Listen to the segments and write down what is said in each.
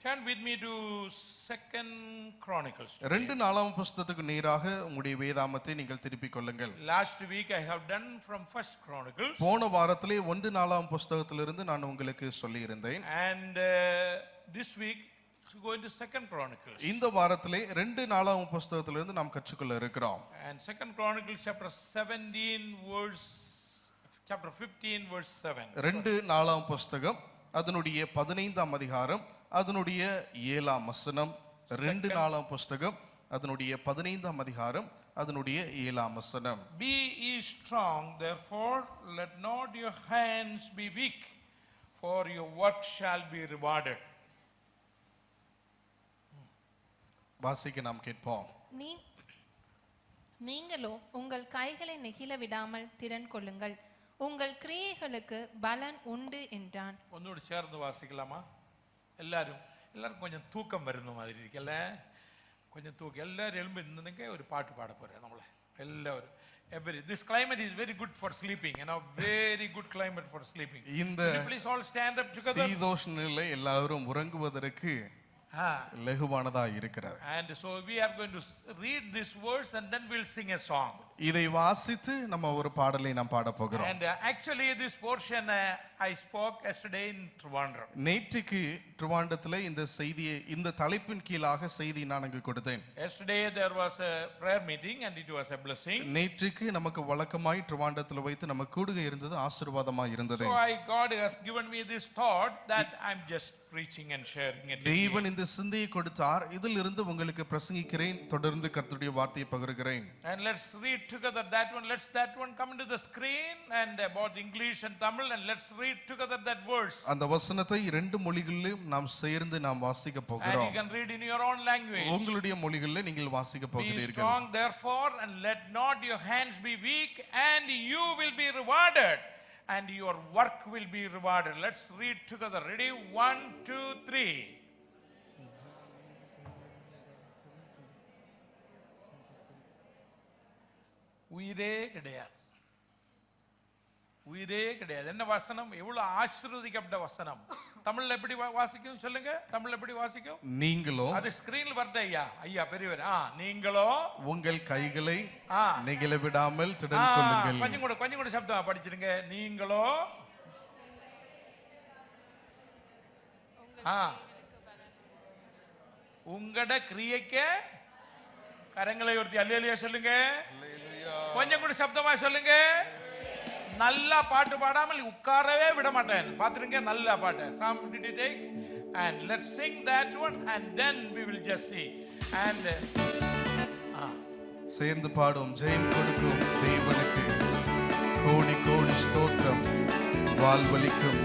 Turn with me to 2nd Chronicles. 2 நாளாம் புஸ்தகத்துக்கு நேராக உங்களுடைய வேதாமத்தை நீங்கள் திருப்பிக் கொள்ளுங்கள். Last week I have done from 1st Chronicles. போன வாரத்திலே 1 நாளாம் புஸ்தகத்திலிருந்து நான் உங்களுக்கு சொல்லி இருந்தேன். And this week go into 2nd Chronicles. இந்த வாரத்திலே 2 நாளாம் புஸ்தகத்திலிருந்து நாம் கற்றுக்கொள்ள இருக்கிறோம். And 2nd Chronicles chapter 15 verse 7. 2 நாளாம் புஸ்தகம் அதனுடைய 15ஆம் அதிகாரம் அதனுடைய 7ஆம் வசனம். 2 நாளாம் புஸ்தகம் அதனுடைய 15ஆம் அதிகாரம் அதனுடைய 7ஆம் வசனம். Be ye strong, therefore let not your hands be weak, for your work shall be rewarded. வாசிக்க நாம் கேட்போம். நீங்களோ உங்கள் கைகளை நெகிழ விடாமல் திடன் கொள்ளுங்கள், உங்கள் கிரியைகளுக்கு பலன் உண்டு என்றான். ஒன்னோடு சேர்ந்து வாசிக்கலாமா? எல்லாரும் கொஞ்சம் தூக்கம் வருന്ന மாதிரி இருக்கல, கொஞ்சம் தூக்கம். எல்லாரும் எழும்பி நின்னுங்க, ஒரு பாட்டு பாட போறேன் நம்மள எல்லாரும். This climate is very good for sleeping, very good climate for sleeping. Please all stand up together. சீதோஷ நிலை எல்லாரும் உறங்குவதற்கு லகுவானதா இருக்கிறது. And so we are going to read this verse and then we'll sing a song. இதை வாசித்து நம்ம ஒரு பாடலை நாம் பாட போகிறோம். And actually this portion I spoke yesterday in Trivandrum. நேற்றுக்கு ட்ரிவாண்டத்துல இந்த செய்தியை இந்த தலைப்பின் கீழாக செய்தி நான் அங்கு கொடுத்தேன். Yesterday there was a prayer meeting and it was a blessing. நேற்றுக்கு நமக்கு வழக்கமாய் ட்ரிவாண்டத்துல வைத்து நம்ம கூடுகை இருந்தது, ஆசீர்வாதமாய் இருந்தது. So God has given me this thought that I'm just preaching and sharing it. தேவன் இந்த சிந்தையை கொடுத்தார், இதில் இருந்து உங்களுக்கு பிரசங்கிக்கிறேன், தொடர்ந்து கர்த்தருடைய வார்த்தையை பகிர்கிறேன். And let's read together that one. Let's that one come into the screen and both English and Tamil, and let's read together that verse. அந்த வசனத்தை 2 மொழிகளிலும் நாம் சேர்ந்து நாம் வாசிக்க போகிறோம். And you can read in your own language. உங்களுடைய மொழிகளில் நீங்கள் வாசிக்க போகிறீர்கள். Be strong therefore and let not your hands be weak, and you will be rewarded, and your work will be rewarded. Let's read together. Ready? 1 2 3. உயிரே கிடையாது, உயிரே கிடையாது. என்ன வசனம், எவ்வளவு ஆசீர்வதிக்கப்பட்ட வசனம். தமிழ்ல எப்படி வாசிக்கும் சொல்லுங்க? தமிழ்ல எப்படி வாசிக்கும்? நீங்களோ, அது ஸ்கிரீன்ல வருது ஐயா பெரியவர். நீங்களோ உங்கள் கைகளை நெகிழ விடாமல் திடன் கொள்ளுங்கள். கொஞ்சம் கூட சப்தமா படிச்சிருங்க. நீங்களோ உங்கட கிரியைக்கு கரங்களை உயர்த்தி அல்லேலூயா சொல்லுங்க. கொஞ்சம் கூட சப்தமா சொல்லுங்க. நல்ல பாட்டு பாடாமல் உட்காரவே விட மாட்டேன். பாத்துருங்க, நல்ல பாட்டு. Some did you take? And let's sing that one and then we will just see. And சேர்ந்து பாடும். ஜெயம் கொடுக்கும் தேவனுக்கு கோடி கோடி ஸ்தோத்திரம், வாழ்வளிக்கும்.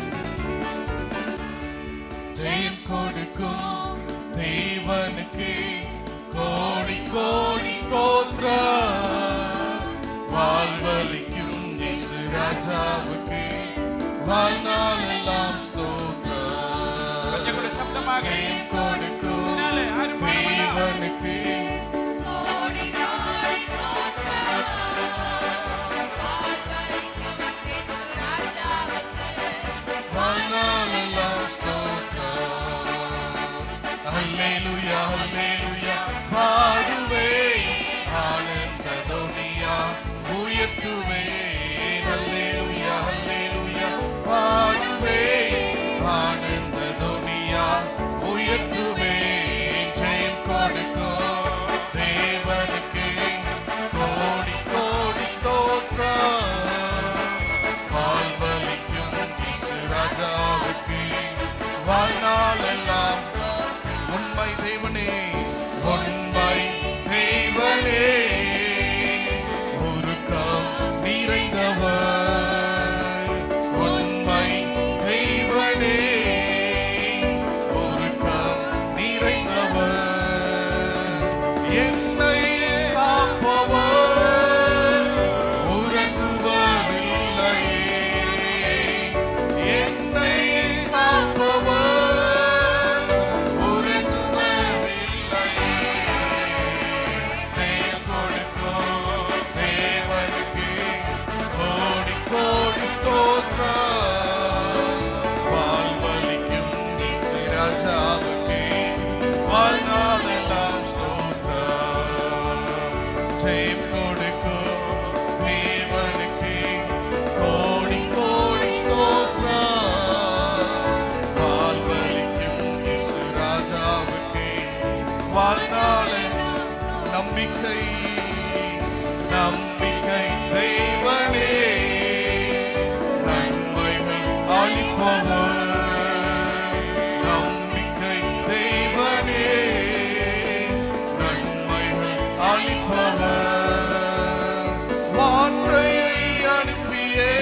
ஜெயம் கொடுக்கும் தேவனுக்கு கோடி கோடி ஸ்தோத்திரம், வாழ்வளிக்கும் இயேசு ராஜாவுக்கு வாழ்நாளெல்லாம் ஸ்தோத்திரம். கொஞ்சம் கூட சப்தமாக ஜெயம் கொடுக்கும் தேவனுக்கு வாழ்நாளெல்லாம் ஸ்தோத்திரம். அல்லேலூயா அல்லேலூயா பாடுவேன், ஆனந்த துதியா உயர்த்துவேன். அல்லேலூயா அல்லேலூயா பாடுவேன், ஆனந்த துதியா உயர்த்துவேன். ஜெயம் கொடுக்கும் தேவனுக்கு கோடி கோடி ஸ்தோத்திரம், வாழ்வளிக்கும் இயேசு ராஜாவுக்கு வாழ்நாளெல்லாம். உண்மை தேவனே, உண்மை தேவனே, வாழ்நாளே நம்பிக்கை நம்பிக்கை தேவனே நன்மைகள் அளிப்பவர் நம்பிக்கை தேவனே நன்மைகள் அளிப்பவர் வார்த்தையை அனுப்பியே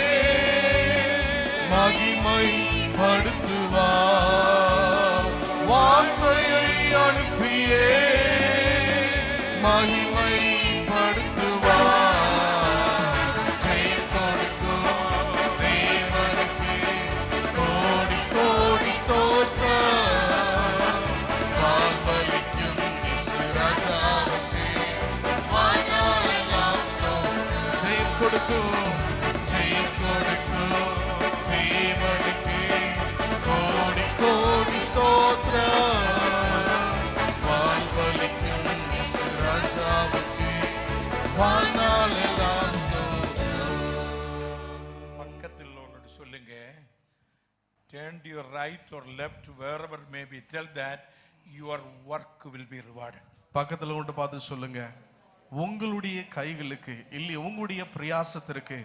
மகிமை படுத்துவார் வார்த்தையை அனுப்பியே மகிமை படுத்துவார் ஜெயம் கொடுக்கும் தேவனுக்கு கோடி கோடி ஸ்தோத்திரம் வாழ்வளிக்கும் இயேசு ராஜாவுக்கு வாழ்நாளெல்லாம் ஸ்தோத்திரம் ஜெயம் கொடுக்கும் தேவனுக்கு கோடி கோடி ஸ்தோத்திரம் வாழ்வளிக்கும் இயேசு ராஜாவுக்கு வாழ்நாளெல்லாம் ஸ்தோத்திரம். பக்கத்தில் உள்ளவரோடு சொல்லுங்க, turn to your right or left, wherever may be, tell that your work will be rewarded. பக்கத்துல கொண்டு பார்த்து சொல்லுங்க, உங்களுடைய கைகளுக்கு இல்லை உங்களுடைய பிரயாசத்திற்கு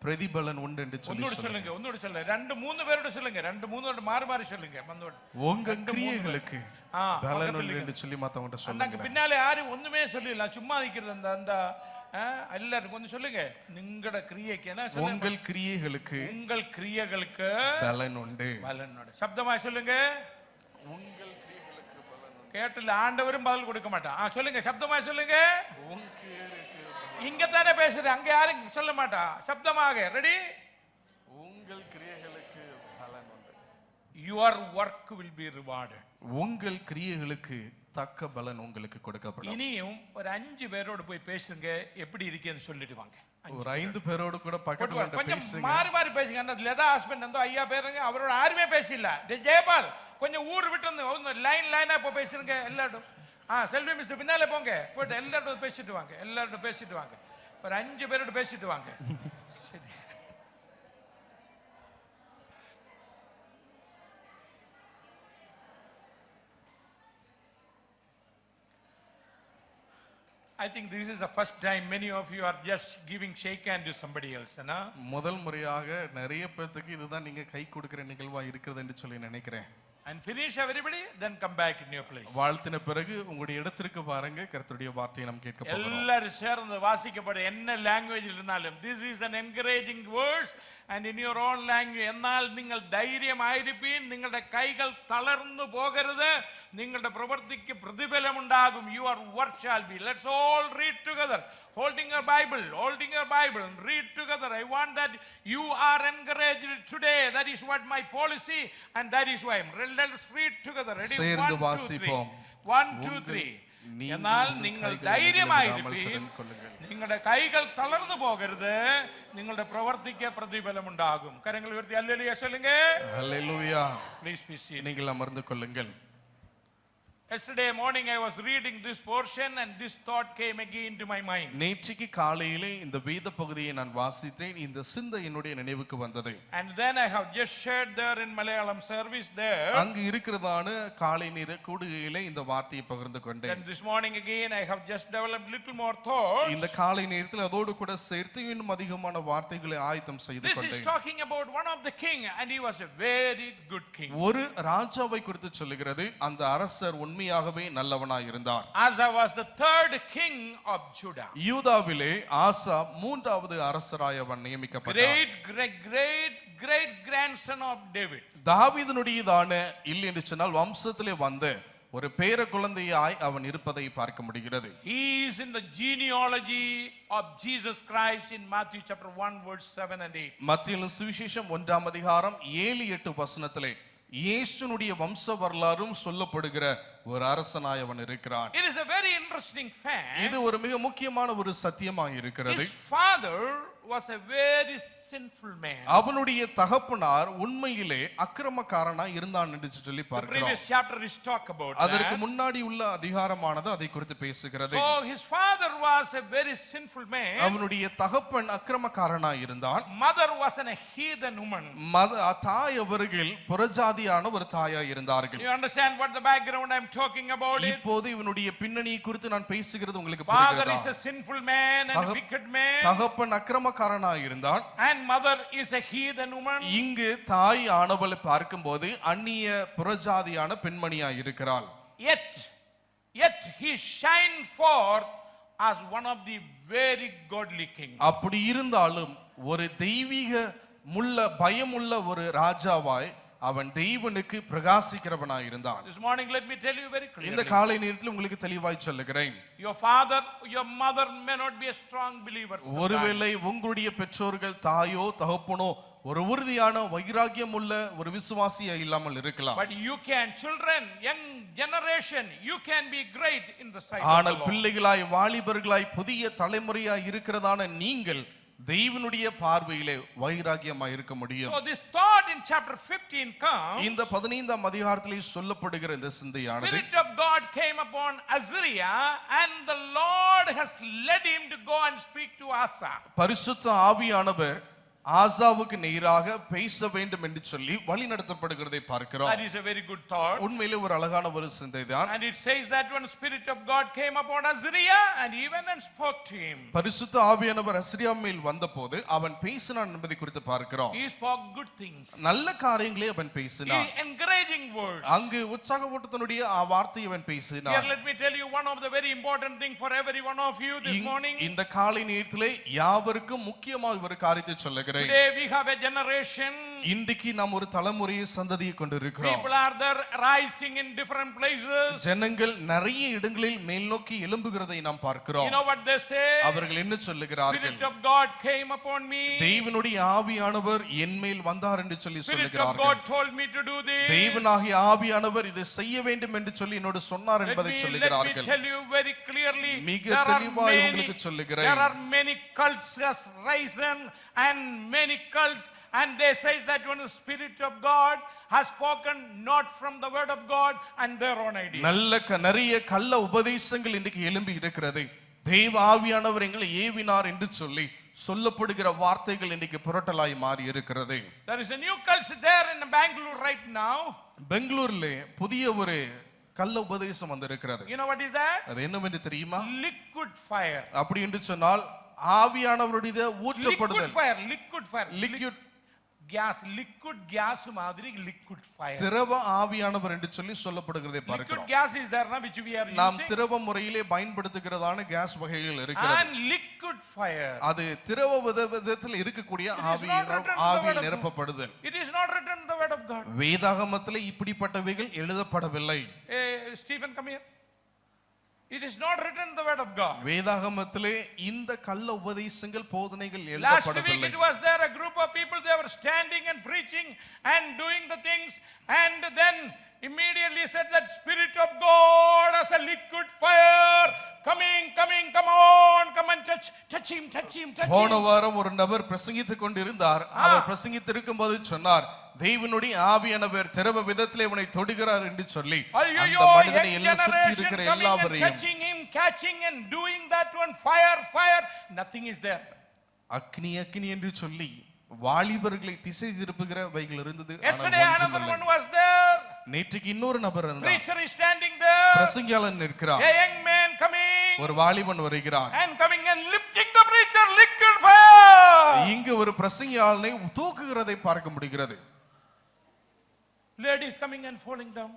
பிரதிபலன் உண்டு என்று ஒன்னோடு சொல்லுங்க, ஒன்னோடு சொல்லுங்க, ரெண்டு மூணு பேரோட சொல்லுங்க, ரெண்டு மூணு மாறி மாறி சொல்லுங்க. உங்க கிரியைகளுக்கு பலன் உண்டு என்று சொல்லி மத்தவங்க சொல்லுங்க. பின்னாலே யாரும் ஒண்ணுமே சொல்லல, சும்மா நிக்கிறது அந்த அந்த எல்லாரும் கொஞ்சம் சொல்லுங்க. உங்களோட கிரியைக்கு என்ன சொல்லுங்க? உங்கள் கிரியைகளுக்கு பலன் உண்டு. பலன் உண்டு. சப்தமா சொல்லுங்க. உங்கள் கிரியைகளுக்கு பலன் உண்டு. கேட்டல ஆண்டவரும் பதில் கொடுக்க மாட்டான். சொல்லுங்க, சப்தமா சொல்லுங்க. இங்க தானே பேசுறது, அங்க யாரும் சொல்ல மாட்டா. சப்தமாக ரெடி. உங்கள் கிரியைகளுக்கு பலன் உண்டு. Your work will be rewarded. உங்கள் கிரியைகளுக்கு தக்க பலன் உங்களுக்கு கொடுக்கப்படும். இனியும் ஒரு 5 பேரோட போய் பேசுங்க, எப்படி இருக்கேன்னு சொல்லிட்டு வாங்க. ஒரு 5 பேரோட கூட பக்கத்துல வந்து பேசுங்க. மாறி மாறி பேசுங்க. அந்த லதா ஹஸ்பண்ட் வந்து ஐயா பேருங்க, அவரோட யாருமே பேசல. ஜெயபால் கொஞ்சம் ஊர் விட்டு வந்து லைனா இப்போ பேசுங்க எல்லாரும். செல்வி மிஸ்டர் பின்னாலே போங்க, போயிட்டு எல்லாரோட பேசிட்டு வாங்க. எல்லாரோட பேசிட்டு வாங்க. ஒரு 5 பேரோட பேசிட்டு வாங்க. சரி. I think this is the first time many of you are just giving shake hand to somebody else, na? முதல் முறையாக நிறைய பேருக்கு இதுதான் நீங்க கை கொடுக்கிற நிகழ்வா இருக்குது என்று சொல்லி நினைக்கிறேன். And finish everybody, then come back in your place. வாழ்த்தின பிறகு உங்களுடைய இடத்திற்கு பாருங்க, கர்த்தருடைய வார்த்தையை நாம் கேட்க போகிறோம். எல்லாரும் சேர்ந்து வாசிக்கப்பட என்ன லாங்குவேஜ் இருந்தாலும், this is an encouraging words and in your own language. എന്നാൽ നിങ്ങൾ ധൈര്യമായിരിപ്പീൻ, നിങ്ങളുടെ കൈകൾ തളർന്നു പോകരുത്, നിങ്ങളുടെ പ്രവൃത്തിക്ക് പ്രതിഫലമുണ്ടാകും. Your work shall be. Let's all read together. Holding your Bible and read together. I want that you are encouraged today. That is what my policy and that is why. Let's read together. Ready? 1 2 3. എന്നാൽ നിങ്ങൾ ധൈര്യമായിരിപ്പീൻ, നിങ്ങളുടെ കൈകൾ തളർന്നു പോകരുത്, നിങ്ങളുടെ പ്രവൃത്തിക്ക് പ്രതിഫലമുണ്ടാകും. കരങ്ങൾ ഉയർത്തി ഹല്ലേലൂയ சொல்லுங்க. ഹല്ലേലൂയ. Please be seated. நீங்கள் அமர்ந்து கொள்ளுங்கள். Yesterday morning I was reading this portion and this thought came again to my mind. நேற்றுக்கு காலையிலே இந்த வேத பகுதியை நான் வாசித்தேன், இந்த சிந்தை என்னுடைய நினைவுக்கு வந்தது. And then I have just shared there in Malayalam service there. அங்கு இருக்கிறதான காலை நேர கூடுகையிலே இந்த வார்த்தையை பகிர்ந்து கொண்டேன். And this morning again I have just developed little more thoughts. இந்த காலை நேரத்தில் அதோடு கூட சேர்த்து இன்னும் அதிகமான வார்த்தைகளை ஆயத்தம் செய்து கொண்டேன். This is talking about one of the king and he was a very good king. ஒரு ராஜாவை குறித்து சொல்லுகிறது, அந்த அரசர் உண்மையாகவே நல்லவனாய் இருந்தார். Asa was the third king of Judah. யூதாவிலே ஆசா மூன்றாவது அரசராய் அவன் நியமிக்கப்பட்டார். Great grandson of David. தாவீதுனுடையதான இல்லை என்று சொன்னால் வம்சத்திலே வந்த ஒரு பேர குழந்தையாய் அவன் இருப்பதை பார்க்க முடிகிறது. He is in the genealogy of Jesus Christ in Matthew chapter 1 verse 7 and 8. மத்தேயு சுவிசேஷம் 1ஆம் அதிகாரம் 7-8 வசனத்திலே இயேசுனுடைய வம்ச வரலாறும் சொல்லப்படுகிற ஒரு அரசனாய் அவன் இருக்கிறான். It is a very interesting fact. இது ஒரு மிக முக்கியமான ஒரு சத்தியமாக இருக்கிறது. His father was a very sinful man. அவனுடைய தகப்பனார் உண்மையிலே அக்கிரமக்காரனா இருந்தான் என்று சொல்லி The பார்க்கிறோம். previous chapter is talk about அதற்கு that. முன்னாடி உள்ள அதிகாரமானது அதை குறித்து பேசுகிறது. So his father was a very sinful man. அவனுடைய தகப்பன் அக்கிரமக்காரனா இருந்தான். Mother was a heathen woman. தாய் அவர்கள் புறஜாதியான ஒரு தாயா இருந்தார்கள். You understand what the background I'm talking about it? இப்போது இவனுடைய பின்னணியை குறித்து நான் பேசுகிறது உங்களுக்கு Father புரிகிறதா? is a sinful man and a wicked man. தகப்பன் அக்கிரமக்காரனா இருந்தான். And mother is a heathen woman. இங்கு தாய் ஆனவளை பார்க்கும்போது அந்நிய புறஜாதியான பெண்மணியா இருக்கிறாள். Yet he shined forth as one of the very godly kings. அப்படி இருந்தாலும் ஒரு தெய்வீக பயமுள்ள ஒரு ராஜாவாய் அவன் தேவனுக்கு பிரகாசிக்கிறவனாய் இருந்தான். This morning let me tell you very clearly. இந்த காலை நேரத்தில் உங்களுக்கு தெளிவாய் சொல்லுகிறேன். Your father, your mother may not be a strong believer. ஒருவேளை உங்களுடைய பெற்றோர்கள் தாயோ தகப்பனோ ஒரு உறுதியான வைராகியம் உள்ள ஒரு விசுவாசியா இல்லாமல் இருக்கலாம். But you can, children, young generation, you can be great in the sight of the ஆனால் Lord. பிள்ளைகளாய் வாலிபர்களாய் புதிய தலைமுறையாய் இருக்கிறதான நீங்கள் தேவனுடைய பார்வையிலே வைராகியமாய் இருக்க முடியும். So this thought in chapter 15 comes. இந்த 15ஆம் அதிகாரத்திலே சொல்லப்படுகிற இந்த சிந்தையானது Spirit of God came upon Azariah and the Lord has led him to go and speak to Asa. பரிசுத்த ஆவியானவர் ஆசாவுக்கு நேராக பேச வேண்டும் என்று சொல்லி வழி நடத்தப்படுகிறதை பார்க்கிறோம். That is a very good thought. உண்மையிலே ஒரு அழகான ஒரு சிந்தைதான். And it says that when Spirit of God came upon Azariah and he went and spoke to him. பரிசுத்த ஆவியானவர் அசரியா மேல் வந்தபோது அவன் பேசினான் என்பதை குறித்து பார்க்கிறோம். He spoke good things. நல்ல காரியங்களை அவன் பேசினான். Encouraging words. அங்கு உற்சாகப்படுத்தனுடைய வார்த்தையை அவன் பேசினான். Here let me tell you one of the very important thing for every one of you this morning. இந்த காலை நேரத்திலே யாவருக்கும் முக்கியமாக ஒரு காரியத்தை சொல்லுகிறேன். Today we have a generation. இன்றைக்கு நாம் ஒரு தலைமுறையை சந்ததியை கொண்டிருக்கிறோம். People are there rising in different places. ஜனங்கள் நிறைய இடங்களில் மேல் நோக்கி எழும்புகிறதை நாம் பார்க்கிறோம். You know what they say? அவர்கள் என்ன சொல்லுகிறார்கள்? Spirit of God came upon me. தேவனுடைய ஆவியானவர் என் மேல் வந்தார் என்று சொல்லி சொல்லுகிறார்கள். Spirit of God told me to do this. தேவனாகிய ஆவியானவர் இதை செய்ய வேண்டும் என்று சொல்லி என்னோடு சொன்னார் என்பதை சொல்லுகிறார்கள். Let me tell you very clearly. மிக தெளிவாய் உங்களுக்கு சொல்லுகிறேன். There are many cults has risen and many cults, and they says that when the Spirit of God has spoken not from the word of God and their own idea. நிறைய கள்ள உபதேசங்கள் இன்றைக்கு எழும்பி இருக்கிறது. தேவ ஆவியானவர் எங்களை ஏவினார் என்று சொல்லி சொல்லப்படுகிற வார்த்தைகள் இன்றைக்கு புரட்டலாய் மாறி இருக்கிறது. There is a new cult there in Bangalore right now. பெங்களூர்ல புதிய ஒரு கள்ள உபதேசம் வந்திருக்கிறது. You know what is that? அது என்னவென்று தெரியுமா? Liquid fire. அப்படி என்று சொன்னால் ஆவியானவருடைய ஊற்றப்படுதல். Liquid fire. Liquid gas மாதிரி liquid fire. திரவ ஆவியானவர் என்று சொல்லி சொல்லப்படுகிறதை பார்க்கிறோம். Liquid gas is there now which we are using. நாம் திரவ முறையிலே பயன்படுத்துகிறதான கேஸ் வகைகள் இருக்கிறது. And liquid fire. அது திரவ விதத்தில் இருக்கக்கூடிய ஆவியில் நிரப்பப்படுதல். It is not written in the word of God. வேதாகமத்திலே இப்படிப்பட்டவைகள் எழுதப்படவில்லை. Stephen, come here. It is not written in the word of God. வேதாகமத்திலே இந்த கள்ள உபதேசங்கள் போதனைகள் Last எழுதப்படவில்லை. week it was there a group of people, they were standing and preaching and doing the things, and then immediately said that Spirit of God as a liquid fire coming, come on, come and touch him. போன வாரம் ஒரு நபர் பிரசங்கித்துக் கொண்டிருந்தார். அவர் பிரசங்கித்திருக்கும் போது சொன்னார், தேவனுடைய ஆவியானவர் திரவ விதத்திலே இவனை தொடுகிறார் என்று சொல்லி அந்த மனிதனை எல்லாம் சுற்றி இருக்கிற எல்லாவரையும் catching and doing that one fire, nothing is there. அக்னி என்று சொல்லி வாலிபர்களை திசை திருப்புகிறவைகள் இருந்தது. Yesterday another one was there. நேற்றுக்கு இன்னொரு நபர் இருந்தார். Preacher is standing there. பிரசங்கியாளன் நிற்கிறார். A young man coming. ஒரு வாலிபன் வருகிறார். And coming and lifting the preacher liquid fire. இங்கு ஒரு பிரசங்கியாளனை தூக்குகிறதை பார்க்க முடிகிறது. Ladies coming and falling down.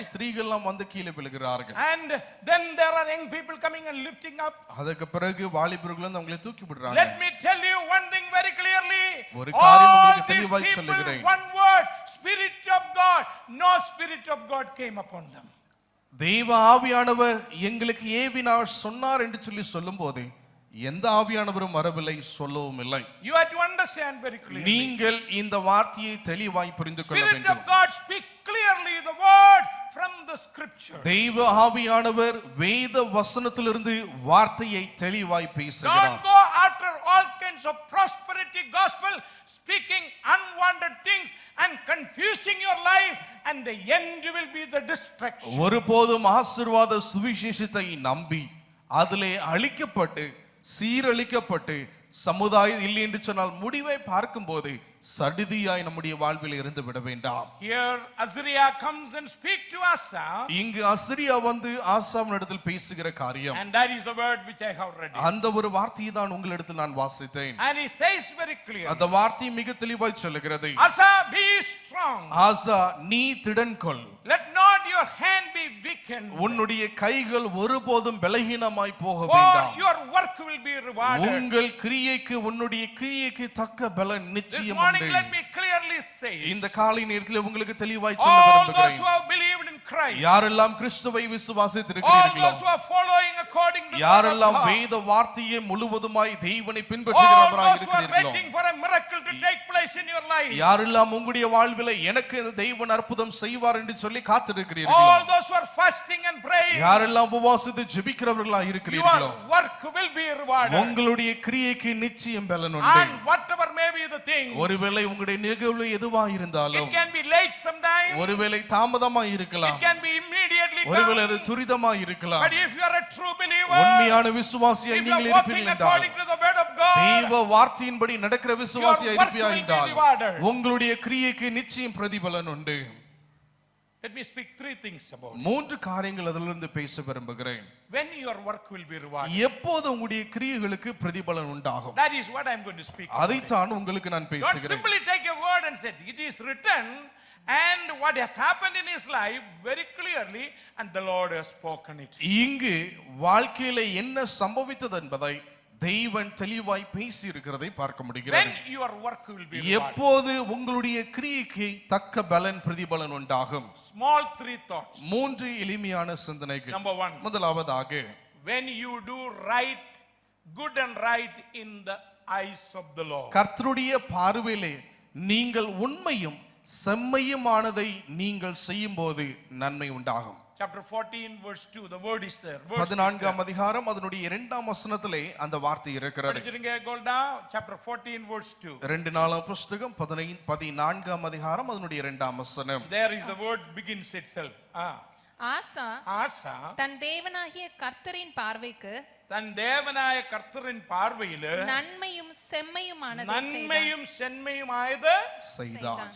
ஸ்திரீகள்லாம் வந்து கீழே விழுகிறார்கள். And then there are young people coming and lifting up. அதுக்கு பிறகு வாலிபர்கள் வந்து அவங்களை தூக்கி விடுறாங்க. Let me tell you one thing very clearly. ஒரு காரியம் உங்களுக்கு தெளிவாய் சொல்லுகிறேன். One word, Spirit of God. No Spirit of God came upon them. தேவ ஆவியானவர் எங்களுக்கு ஏவினார் சொன்னார் என்று சொல்லி சொல்லும்போது எந்த ஆவியானவரும் வரவில்லை, சொல்லவும் இல்லை. You have to understand very clearly. நீங்கள் இந்த வார்த்தையை தெளிவாய் புரிந்து கொள்ள வேண்டும். Spirit of God speak clearly the word from the scripture. தேவ ஆவியானவர் வேத வசனத்திலிருந்து வார்த்தையை தெளிவாய் பேசுகிறார். Don't go after all kinds of prosperity gospel, speaking unwanted things and confusing your life, and the end will be the destruction. ஒருபோதும் ஆசீர்வாத சுவிசேஷத்தை நம்பி அதிலே அழிக்கப்பட்டு சீரழிக்கப்பட்டு சமுதாயம் இல்லை என்று சொன்னால் முடிவை பார்க்கும்போது சடிதியாய் நம்முடைய வாழ்வில் இருந்து விட வேண்டாம். Here Azariah comes and speak to Asa, இங்கு அசரியா வந்து ஆசாவினிடத்தில் பேசுகிற காரியம், and that is the word which I have read. அந்த ஒரு வார்த்தையை தான் உங்களிடத்தில் நான் வாசித்தேன். And he says very clearly, அந்த வார்த்தை மிக தெளிவாய் சொல்லுகிறது, Asa, be strong. ஆசா நீ திடன் கொள், Let not your hand be weakened, உன்னுடைய கைகள் ஒருபோதும் பலகீனமாய் போக for வேண்டாம். your work will be rewarded. உங்கள் கிரியைக்கு உன்னுடைய கிரியைக்கு தக்க பலன் This நிச்சயம் morning உண்டு. let me clearly say, இந்த காலை நேரத்தில் உங்களுக்கு தெளிவாய் சொல்ல all those விரும்புகிறேன், who have believed in Christ, யாரெல்லாம் கிறிஸ்துவை all விசுவாசித்திருக்கிறீர்களோ, those who are following according to the word of யாரெல்லாம் God, வேத வார்த்தையை முழுவதுமாய் தேவனை all பின்பற்றுகிறவராய் those who are இருக்கிறீர்களோ, waiting for a miracle to take place in your life, யாரெல்லாம் உங்களுடைய வாழ்விலே எனக்கு இந்த தேவன் அற்புதம் செய்வார் என்று சொல்லி காத்திருக்கிறீர்களோ, all those who are fasting and praying, யாரெல்லாம் உபவாசித்து ஜெபிக்கிறவர்களாய் இருக்கிறீர்களோ, your work will be rewarded. உங்களுடைய கிரியைக்கு நிச்சயம் பலன் உண்டு. And whatever may be the thing, ஒருவேளை உங்களுடைய நிகழ்வு எதுவா இருந்தாலும், it can be late sometime, ஒருவேளை தாமதமா it இருக்கலாம், can be immediately ஒருவேளை come. அது துரிதமா இருக்கலாம். But if you are a true believer, உண்மையான விசுவாசியாய் if you are நீங்கள் walking இருப்பீர்கள் என்றால், according to the word of God, தேவ வார்த்தையின்படி நடக்கிற விசுவாசியாய் your work இருப்பீர்கள் will be என்றால், rewarded. உங்களுடைய கிரியைக்கு நிச்சயம் பிரதிபலன் உண்டு. Let me speak three things about it. 3 காரியங்கள் அதிலிருந்து பேச விரும்புகிறேன். When your work will be rewarded. எப்போது உங்களுடைய கிரியைகளுக்கு பிரதிபலன் உண்டாகும், That is what I am going to speak about. அதைத்தான் உங்களுக்கு நான் Don't பேசுகிறேன். simply take a word and say, it is written, and what has happened in his life very clearly, and the Lord has spoken it. இங்கு வாழ்க்கையில என்ன சம்பவித்தது என்பதை தெய்வன் தெளிவாய் பேசி இருக்கிறதை பார்க்க முடிகிறது. When your work will be rewarded. எப்போது உங்களுடைய கிரியைக்கு தக்க பலன் பிரதிபலன் உண்டாகும். Small three thoughts. 3 எளிமையான சிந்தனைகள். Number one, முதலாவதாக, when you do right, good and right in the eyes of the Lord. கர்த்தருடைய பார்வையிலே நீங்கள் உண்மையும் செம்மையுமானதை நீங்கள் செய்யும்போது நன்மை உண்டாகும். Chapter 14 verse 2, the word is there. 14ஆம் அதிகாரம் அதனுடைய 2ஆம் வசனத்திலே அந்த வார்த்தை இருக்கிறது. படிச்சிருங்க கோல்டா. Chapter 14 verse 2. 2 நாளாம் புஸ்தகம் 14ஆம் அதிகாரம் அதனுடைய 2ஆம் வசனம். There is the word begins itself. ஆசா தன் தேவனாகிய கர்த்தரின் பார்வைக்கு தன் தேவனாய கர்த்தரின் பார்வையில் நன்மையும் செம்மையுமானதை நன்மையும் செம்மையுமாயது செய்தான்.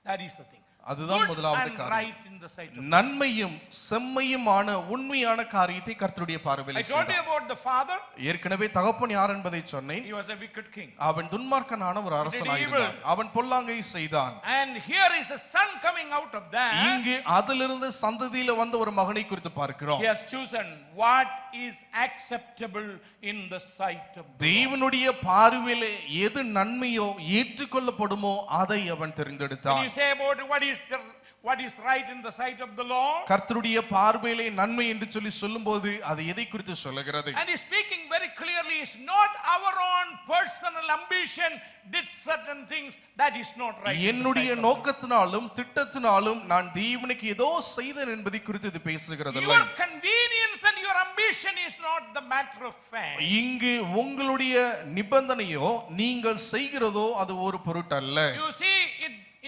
That is the thing. அதுதான் Good முதலாவது and காரியம். right in the sight of God. நன்மையும் செம்மையுமான உண்மையான காரியத்தை கர்த்தருடைய I பார்வையில் told you செய்தான். about the father. ஏற்கனவே தகப்பன் யார் என்பதை சொன்னேன். He was a wicked king. அவன் துன்மார்க்கனான ஒரு அரசனாக இருந்தான். அவன் பொல்லாங்கை செய்தான். And here is a son coming out of that. இங்கு அதிலிருந்து சந்ததியில வந்த ஒரு மகனை குறித்து பார்க்கிறோம். He has chosen what is acceptable in the sight of God. தேவனுடைய பார்வையிலே எது நன்மையோ ஏற்றுக்கொள்ளப்படுமோ அதை அவன் When தெரிந்தெடுத்தான். you say about what is right in the sight of the Lord, கர்த்தருடைய பார்வையிலே நன்மை என்று சொல்லி சொல்லும்போது அது எதை குறித்து சொல்லுகிறது? and he's speaking very clearly, it's not our own personal ambition did certain things, that is not right. என்னுடைய நோக்கத்தினாலும் திட்டத்தினாலும் நான் தேவனுக்கு ஏதோ செய்தேன் என்பதை குறித்து இது பேசுகிறது. Your convenience and your ambition is not the matter of fact. இங்கு உங்களுடைய நிபந்தனையோ நீங்கள் செய்கிறதோ அது ஒரு பொருட்டல்ல. You see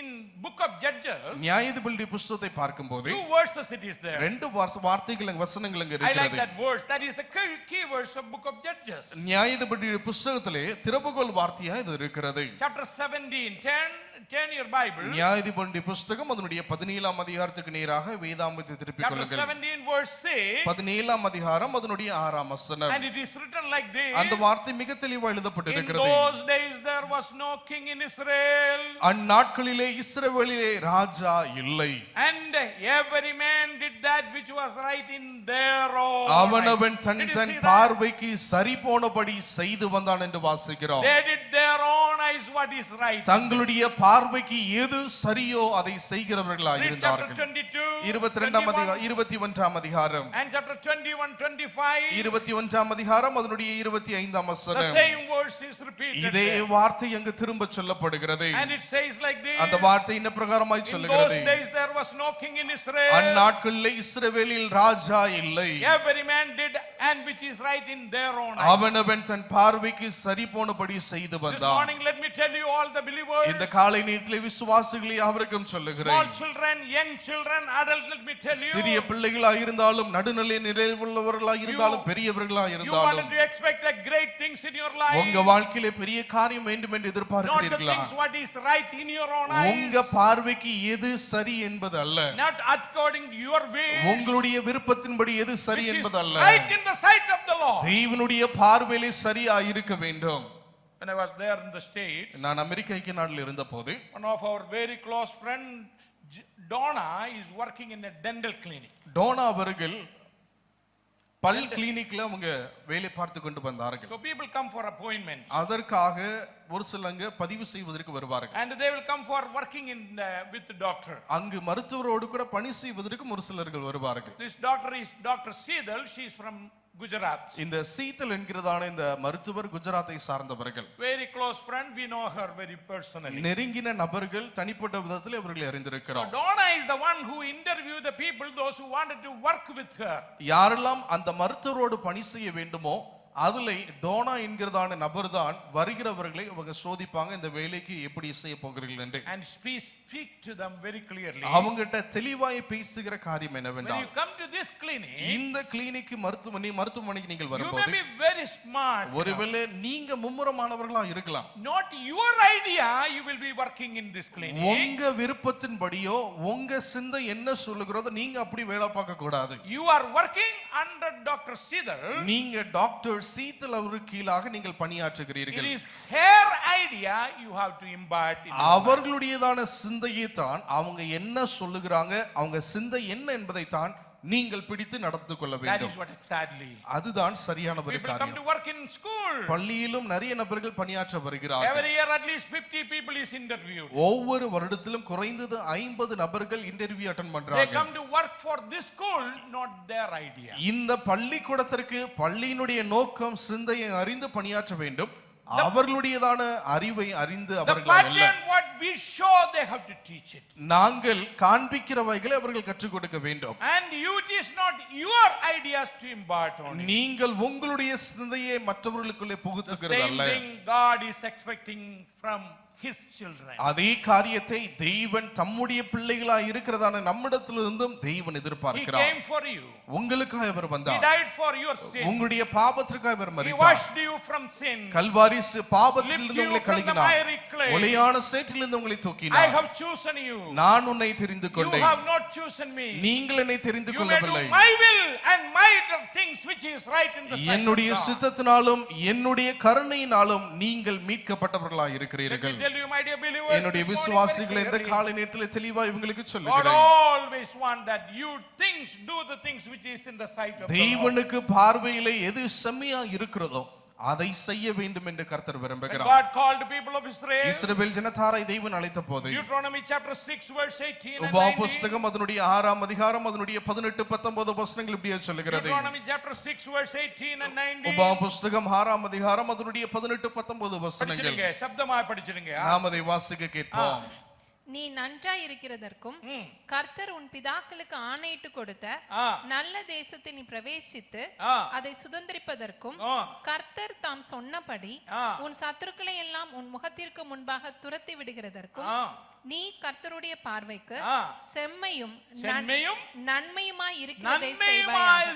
in book of Judges, நியாயாதிபதி புத்தகத்தை பார்க்கும்போது 2 verses it is there. 2 வார்த்தைகள் வசனங்கள் அங்க I like இருக்கிறது. that verse. That is the key verse of book of Judges. நியாயாதிபதி புத்தகத்திலே திறவுகோல் வார்த்தையா இது இருக்கிறது. Chapter 17, turn your Bible. நியாயாதிபதி புத்தகம் அதனுடைய 17ஆம் அதிகாரத்துக்கு நேராக வேதாகமத்தை திருப்பிக் Chapter கொள்ளுங்கள். 17 verse 6. 17ஆம் அதிகாரம் அதனுடைய 6ஆம் வசனம். And it is written like this. அந்த வார்த்தை மிக தெளிவாக In எழுதப்பட்டிருக்கிறது. those days there was no king in Israel. அந்நாட்களிலே இஸ்ரவேலிலே ராஜா இல்லை. And every man did that which was right in their own அவனவன் eyes. Than Did you than see that? பார்வைக்கு சரி போனபடி செய்து வந்தான் என்று வாசிக்கிறோம். They did their own eyes what is right. தங்களுடைய பார்வைக்கு எது சரியோ அதை செய்கிறவர்களாய் Read chapter இருந்தார்கள். 22, 22ஆம் 21, அதிகாரம் 21ஆம் அதிகாரம் and chapter 21, 25. 21ஆம் அதிகாரம் அதனுடைய 25ஆம் The வசனம். same verse is repeated இதே there. வார்த்தை அங்கு திரும்ப சொல்லப்படுகிறது. And it says like this. அந்த வார்த்தை இந்த பிரகாரமாய் In those சொல்லுகிறது. days there was no king in Israel. அந்நாட்களில் இஸ்ரவேலில் ராஜா இல்லை. Every man did and which is right in their own eyes. அவனவன் தன் பார்வைக்கு சரி போனபடி செய்து This வந்தான். morning let me tell you all the believers. இந்த காலை நேரத்திலே விசுவாசிகளை அவருக்கும் சொல்லுகிறேன். Small children, young children, adults, let me tell you. சிறிய பிள்ளைகளாய் இருந்தாலும் நடுநிலை நிறைவுள்ளவர்களாய் இருந்தாலும் பெரியவர்களாய் You இருந்தாலும் wanted to expect a great things in your life. உங்க வாழ்க்கையிலே பெரிய காரியம் வேண்டும் என்று Not the எதிர்பார்க்கிறீர்களா? things what is right in your own eyes. உங்க பார்வைக்கு எது சரி என்பது அல்ல. Not according to your way. உங்களுடைய விருப்பத்தின்படி எது சரி Which is என்பது அல்ல. right in the sight of the Lord. தேவனுடைய பார்வையிலே சரியா இருக்க வேண்டும். When I was there in the States, நான் அமெரிக்க ஐக்கிய நாட்டில் இருந்தபோது one of our very close friend, Donna, is working in a dental clinic. Donna அவர்கள் பல் கிளினிக்ல அவங்க வேலை பார்த்து கொண்டு வந்தார்கள். So people come for appointments. அதற்காக ஒரு சிலங்க பதிவு செய்வதற்கு வருவார்கள். And they will come for working with the doctor. அங்கு மருத்துவரோடு கூட பணி செய்வதற்கும் ஒரு சிலர்கள் வருவார்கள். This doctor is Dr. Seedal. She is from Gujarat. இந்த சீத்தல் என்கிறதான இந்த மருத்துவர் குஜராத்தை சார்ந்தவர்கள். Very close friend. We know her very personally. நெருங்கின நபர்கள் தனிப்பட்ட விதத்தில் அவர்களை So அறிந்திருக்கிறோம். Donna is the one who interviewed the people, those who wanted to work with her. யாரெல்லாம் அந்த மருத்துவரோடு பணி செய்ய வேண்டுமோ அதுல டோனா என்கிறதான நபர் தான் வருகிறவர்களை அவங்க சோதிப்பாங்க, இந்த வேலைக்கு எப்படி செய்ய போகிறீர்கள் என்று. And speak to them very clearly. அவங்ககிட்ட தெளிவாய் பேசுகிற காரியம் When என்னவென்றால், you come to this clinic, இந்த கிளினிக் மருத்துவமனைக்கு நீங்கள் you may வரும்போது be very smart. ஒருவேளை நீங்க மும்முரமானவர்களா இருக்கலாம். Not your idea, you will be working in this clinic. உங்க விருப்பத்தின்படியோ உங்க சிந்தை என்ன சொல்லுகிறதோ நீங்க அப்படி வேலை பார்க்க கூடாது. You are working under Dr. Seedal. நீங்க டாக்டர் சீத்தல் அவருக்கு கீழாக நீங்கள் பணியாற்றுகிறீர்கள். It is her idea you have to imbibe in. அவர்களுடையதான சிந்தையை தான் அவங்க என்ன சொல்லுகிறாங்க, அவங்க சிந்தை என்ன என்பதை தான் நீங்கள் பிடித்து நடந்து கொள்ள That வேண்டும். is what exactly. அதுதான் சரியான ஒரு People come காரியம். to work in school. பள்ளியிலும் நிறைய நபர்கள் பணியாற்ற வருகிறார்கள். Every year at least 50 people is interviewed. ஒவ்வொரு வருடத்திலும் குறைந்தது 50 நபர்கள் இன்டர்வியூ அட்டெண்ட் They பண்றாங்க. come to work for this school, not their idea. இந்த பள்ளிக்கூடத்திற்கு பள்ளியினுடைய நோக்கம் சிந்தையை அறிந்து பணியாற்ற வேண்டும். அவர்களுடையதான அறிவை அறிந்து The அவர்கள் அல்ல. pattern what we show, they have to teach it. நாங்கள் காண்பிக்கிறவைகளை அவர்கள் கற்றுக் கொடுக்க வேண்டும். And it is not your ideas to impart on it. நீங்கள் உங்களுடைய சிந்தையை மற்றவர்களுக்குள்ளே The புகுத்துகிறது same அல்ல. thing God is expecting from His children. அதே காரியத்தை தேவன் தம்முடைய பிள்ளைகளாய் இருக்கிறதான நம்மிடத்திலிருந்தும் தேவன் He எதிர்பார்க்கிறார். came for you. உங்களுக்காக அவர் He வந்தார். died for your sin. உங்களுடைய பாவத்திற்காக அவர் He மரித்தார். washed you from sin. Kalvari பாவத்திலிருந்து Lift you உங்களை from the கழுகினார். miry clay. ஒளியான சேற்றிலிருந்து உங்களை I தூக்கினார். have chosen you. நான் உன்னை தெரிந்து You கொண்டேன். have not chosen me. நீங்கள் என்னை தெரிந்து You may do கொள்ளவில்லை. my will and my things which is right in the sight of என்னுடைய God. சித்தத்தினாலும் என்னுடைய கருணையினாலும் நீங்கள் மீட்கப்பட்டவர்களாய் Let me இருக்கிறீர்கள். tell you, my dear believers, என்னுடைய this morning விசுவாசிகளை very இந்த clearly, காலை நேரத்தில் தெளிவா இவங்களுக்கு God சொல்லுகிறேன். always want that you do the things which is in the sight of the Lord. தேவனுக்கு பார்வையிலே எது செம்மையா இருக்கிறதோ அதை செய்ய வேண்டும் என்று கர்த்தர் When விரும்புகிறார். God called the people of Israel, இஸ்ரவேல் ஜனத்தாரை தேவன் அழைத்த போது Deuteronomy chapter 6 verse 18 and உபாகம 19. புஸ்தகம் அதனுடைய 6ஆம் அதிகாரம் அதனுடைய 18 19 வசனங்கள் இப்படியே சொல்லுகிறது. Deuteronomy chapter 6 verse 18 and 19. உபாகம புஸ்தகம் 6ஆம் அதிகாரம் அதனுடைய 18 19 வசனங்கள் படிச்சிடுங்க, சப்தமாய் படிச்சிடுங்க. நாம் அதை வாசிக்க கேட்போம். நீ நன்றாய் இருக்கிறதற்கும் கர்த்தர் உன் பிதாக்களுக்கு ஆணையிட்டு கொடுத்த நல்ல தேசத்தை நீ பிரவேசித்து அதை சுதந்திரிப்பதற்கும் கர்த்தர் தாம் சொன்னபடி உன் சத்துருக்களை எல்லாம் உன் முகத்திற்கு முன்பாக துரத்தி விடுகிறதற்கும் நீ கர்த்தருடைய பார்வைக்கு செம்மையும் நன்மையுமாய் இருக்கிறதை செய்வாய்.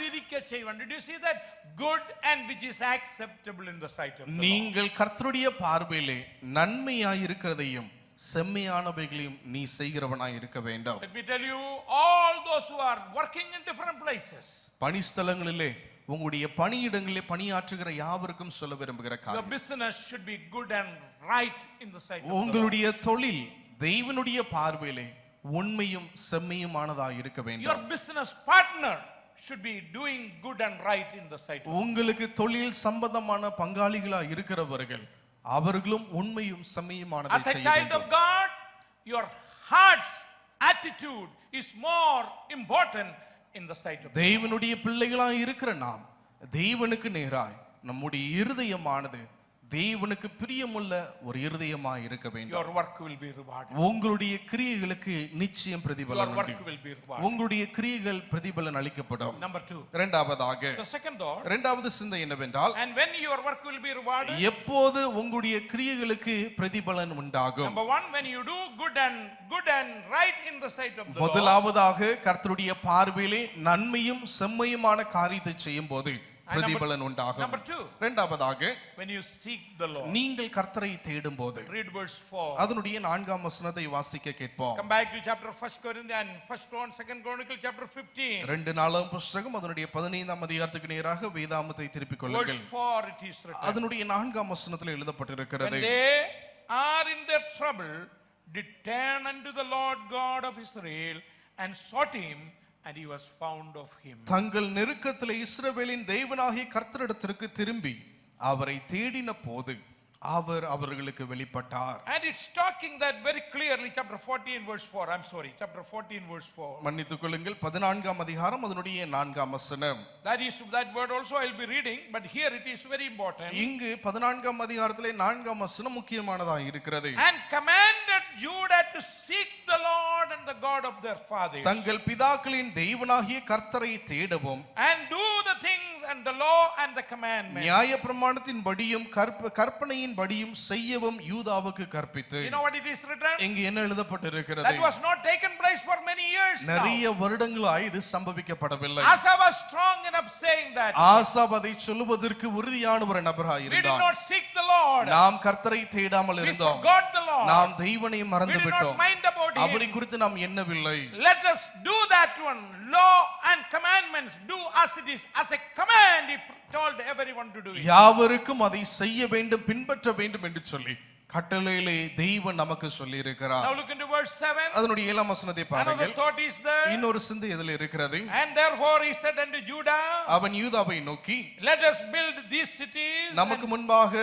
Did you see that? Good and which is acceptable in the sight of the Lord. நீங்கள் கர்த்தருடைய பார்வையிலே நன்மையாய் இருக்கிறதையும் செம்மையானவைகளையும் நீ செய்கிறவனாய் இருக்க வேண்டும். Let me tell you, all those who are working in different places, பணிஸ்தலங்களிலே உங்களுடைய பணியிடங்களிலே பணியாற்றுகிற யாவருக்கும் சொல்ல விரும்புகிற your காரியம், business should be good and right in the sight of the Lord. உங்களுடைய தொழில் தேவனுடைய பார்வையிலே உண்மையும் செம்மையுமானதாக இருக்க Your வேண்டும். business partner should be doing good and right in the sight of the Lord. உங்களுக்கு தொழில் சம்பந்தமான பங்காளிகளா இருக்கிறவர்கள் அவர்களும் உண்மையும் செம்மையுமானதை As a செய்ய child of வேண்டும். God, your heart's attitude is more important in the sight of God. தேவனுடைய பிள்ளைகளாய் இருக்கிற நாம் தேவனுக்கு நேராய் நம்முடைய இருதயமானது தேவனுக்கு பிரியமுள்ள ஒரு இருதயமாய் இருக்க வேண்டும். Your work will be rewarded. உங்களுடைய கிரியைகளுக்கு நிச்சயம் பிரதிபலன் Your work உண்டு. will be rewarded. உங்களுடைய கிரியைகள் பிரதிபலன் அளிக்கப்படும். Number 2. இரண்டாவதாக The second thought. இரண்டாவது சிந்தை என்னவென்றால், And when your work will be rewarded. எப்போது உங்களுடைய கிரியைகளுக்கு பிரதிபலன் உண்டாகும்? Number 1, when you do good and right in the sight of the Lord. முதலாவதாக கர்த்தருடைய பார்வையிலே நன்மையும் செம்மையுமான காரியத்தை செய்யும் போது பிரதிபலன் உண்டாகும். Number 2. இரண்டாவதாக When you seek the Lord. நீங்கள் கர்த்தரை தேடும் போது. Read verse 4. அதனுடைய 4ஆம் வசனத்தை வாசிக்க கேட்போம். Come back to chapter 1 Corinthians and 2 Chronicle chapter 15. 2 புத்தகம் அதனுடைய 15ஆம் அதிகாரத்துக்கு நேராக வேதாகமத்தை திருப்பிக் கொள்ளுங்கள். Verse 4 it is written. அதனுடைய 4ஆம் வசனத்தில் எழுதப்பட்டிருக்கிறது. When they are in their trouble, did turn unto the Lord God of Israel and sought him, and he was found of him. தங்கள் நெருக்கத்திலே இஸ்ரவேலின் தேவனாகிய கர்த்தரிடத்திற்கு திரும்பி அவரை தேடின போது அவர் அவர்களுக்கு வெளிப்பட்டார். And it's talking that very clearly, chapter 14 verse 4. I'm sorry, chapter 14 verse 4. மன்னித்துக் கொள்ளுங்கள், 14ஆம் அதிகாரம் அதனுடைய 4ஆம் வசனம். That word also I'll be reading, but here it is very important. இங்கு 14ஆம் அதிகாரத்திலே 4ஆம் வசனம் முக்கியமானதாக இருக்கிறது. And commanded Judah to seek the Lord and the God of their fathers. தங்கள் பிதாக்களின் தேவனாகிய கர்த்தரை தேடவும் And do the things and the law and the commandments. நியாயப்பிரமாணத்தின் படியும் கற்பனையின் படியும் செய்யவும் யூதாவுக்கு கற்பித்து. You know what it is written? இங்கு என்ன எழுதப்பட்டிருக்கிறது? That was not taken place for many years now. நிறைய வருடங்களாய் இது சம்பவிக்கப்படவில்லை. Asa was strong enough saying that. ஆசா அதை சொல்வதற்கு உறுதியான ஒரு நபராய் We did இருந்தார். not seek the Lord. நாம் கர்த்தரை தேடாமல் We இருந்தோம். forgot the Lord. நாம் தேவனை We மறந்து did not விட்டோம். mind about அவரை him. குறித்து நாம் எண்ணவில்லை. Let us do that one. Law and commandments, do as it is. As a command, he told everyone to do it. யாவருக்கும் அதை செய்ய வேண்டும், பின்பற்ற வேண்டும் என்று சொல்லி கட்டளையிலே தெய்வம் நமக்கு சொல்லி இருக்கிறார். Now look into verse 7. அதனுடைய 7ஆம் வசனத்தை Another பாருங்கள். thought is there. இன்னொரு சிந்தை இதில் இருக்கிறது. And therefore he said unto Judah, அவன் யூதாவை நோக்கி, let us build these cities நமக்கு முன்பாக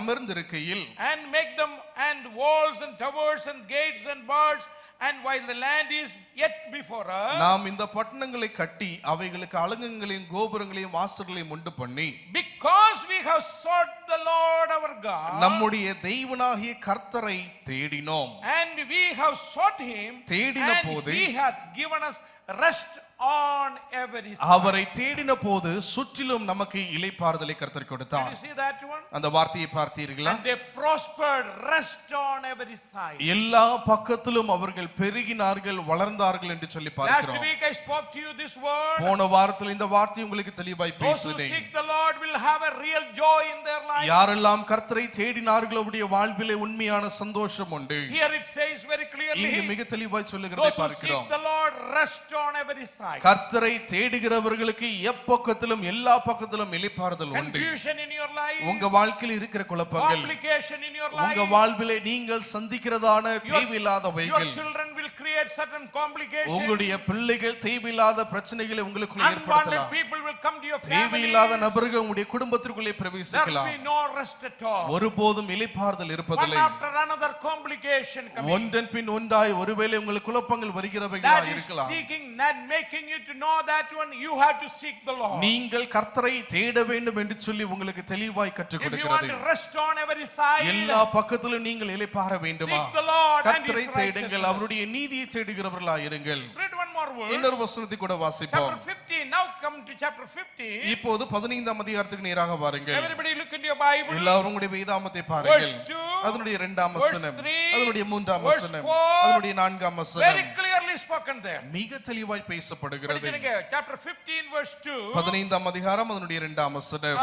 அமர்ந்திருக்கையில் and make them and walls and towers and gates and bars, and while the land is yet before us, நாம் இந்த பட்டணங்களை கட்டி அவைகளுக்கு அலங்கங்களையும் கோபுரங்களையும் வாசல்களையும் உண்டு பண்ணி, because we have sought the Lord our God, நம்முடைய தெய்வனாகிய கர்த்தரை தேடினோம். and we have sought him, தேடின and போது he hath given us rest on every side. அவரை தேடின போது சுற்றிலும் நமக்கு இளைப்பாறுதலை கர்த்தர் Did கொடுத்தார். you see that one? அந்த வார்த்தையை பார்த்தீர்களா? And they prospered, rest on every side. எல்லா பக்கத்திலும் அவர்கள் பெருகினார்கள், வளர்ந்தார்கள் என்று சொல்லி Last பார்க்கிறோம். week I spoke to you this word. போன வாரத்தில் இந்த வார்த்தை உங்களுக்கு தெளிவாய் Those who பேசினேன். seek the Lord will have a real joy in their life. யாரெல்லாம் கர்த்தரை தேடினார்களோ அவருடைய வாழ்விலே உண்மையான சந்தோஷம் உண்டு. Here it says very clearly, இங்கு மிக தெளிவாய் சொல்லுகிறதை those who பார்க்கிறோம். seek the Lord rest on every side. கர்த்தரை தேடுகிறவர்களுக்கு எப்பக்கத்திலும் எல்லா பக்கத்திலும் இளைப்பாறுதல் உண்டு. Confusion in your life, உங்க வாழ்க்கையில் இருக்கிற குழப்பங்கள், complication in your உங்க life, வாழ்விலே நீங்கள் சந்திக்கிறதான தேவையில்லாதவைகள், your children will create certain complications. உங்களுடைய பிள்ளைகள் தேவையில்லாத பிரச்சனைகளை உங்களுக்குள்ள Unwanted ஏற்படுத்தலாம். people will come to your family. தேவையில்லாத நபர்கள் உங்களுடைய குடும்பத்திற்குள்ளே There பிரவேசிக்கலாம். will be no rest at all. ஒருபோதும் இளைப்பாறுதல் One இருப்பதில்லை. after another complication coming. ஒன்றன் பின் ஒன்றாய் ஒருவேளை உங்களுக்கு குழப்பங்கள் That வருகிறவைகளா is இருக்கலாம். seeking and making you to know that one you have to seek the Lord. நீங்கள் கர்த்தரை தேட வேண்டும் என்று சொல்லி உங்களுக்கு தெளிவாய் கற்றுக் If you want கொடுக்கிறது. to rest on every side, எல்லா பக்கத்திலும் நீங்கள் இளைப்பாற வேண்டுமா? seek the Lord and கர்த்தரை his தேடுங்கள், righteousness. அவருடைய நீதியை தேடுகிறவர்களாய் இருங்கள். Read one more word. இன்னொரு வசனத்தை கூட வாசிப்போம். Chapter 15. Now come to chapter 15. இப்போது 15ஆம் அதிகாரத்துக்கு நேராக வாருங்கள். Everybody look into your Bible. எல்லாரும் உங்களுடைய வேதாகமத்தை பாருங்கள். Verse 2, அதனுடைய 2ஆம் verse வசனம், 3, அதனுடைய 3ஆம் verse வசனம், 4, அதனுடைய 4ஆம் very வசனம் clearly spoken there. மிக தெளிவாய் பேசப்படுகிறது. படிச்சிருங்க. Chapter 15 verse 2. 15ஆம் அதிகாரம் அதனுடைய 2ஆம் வசனம்.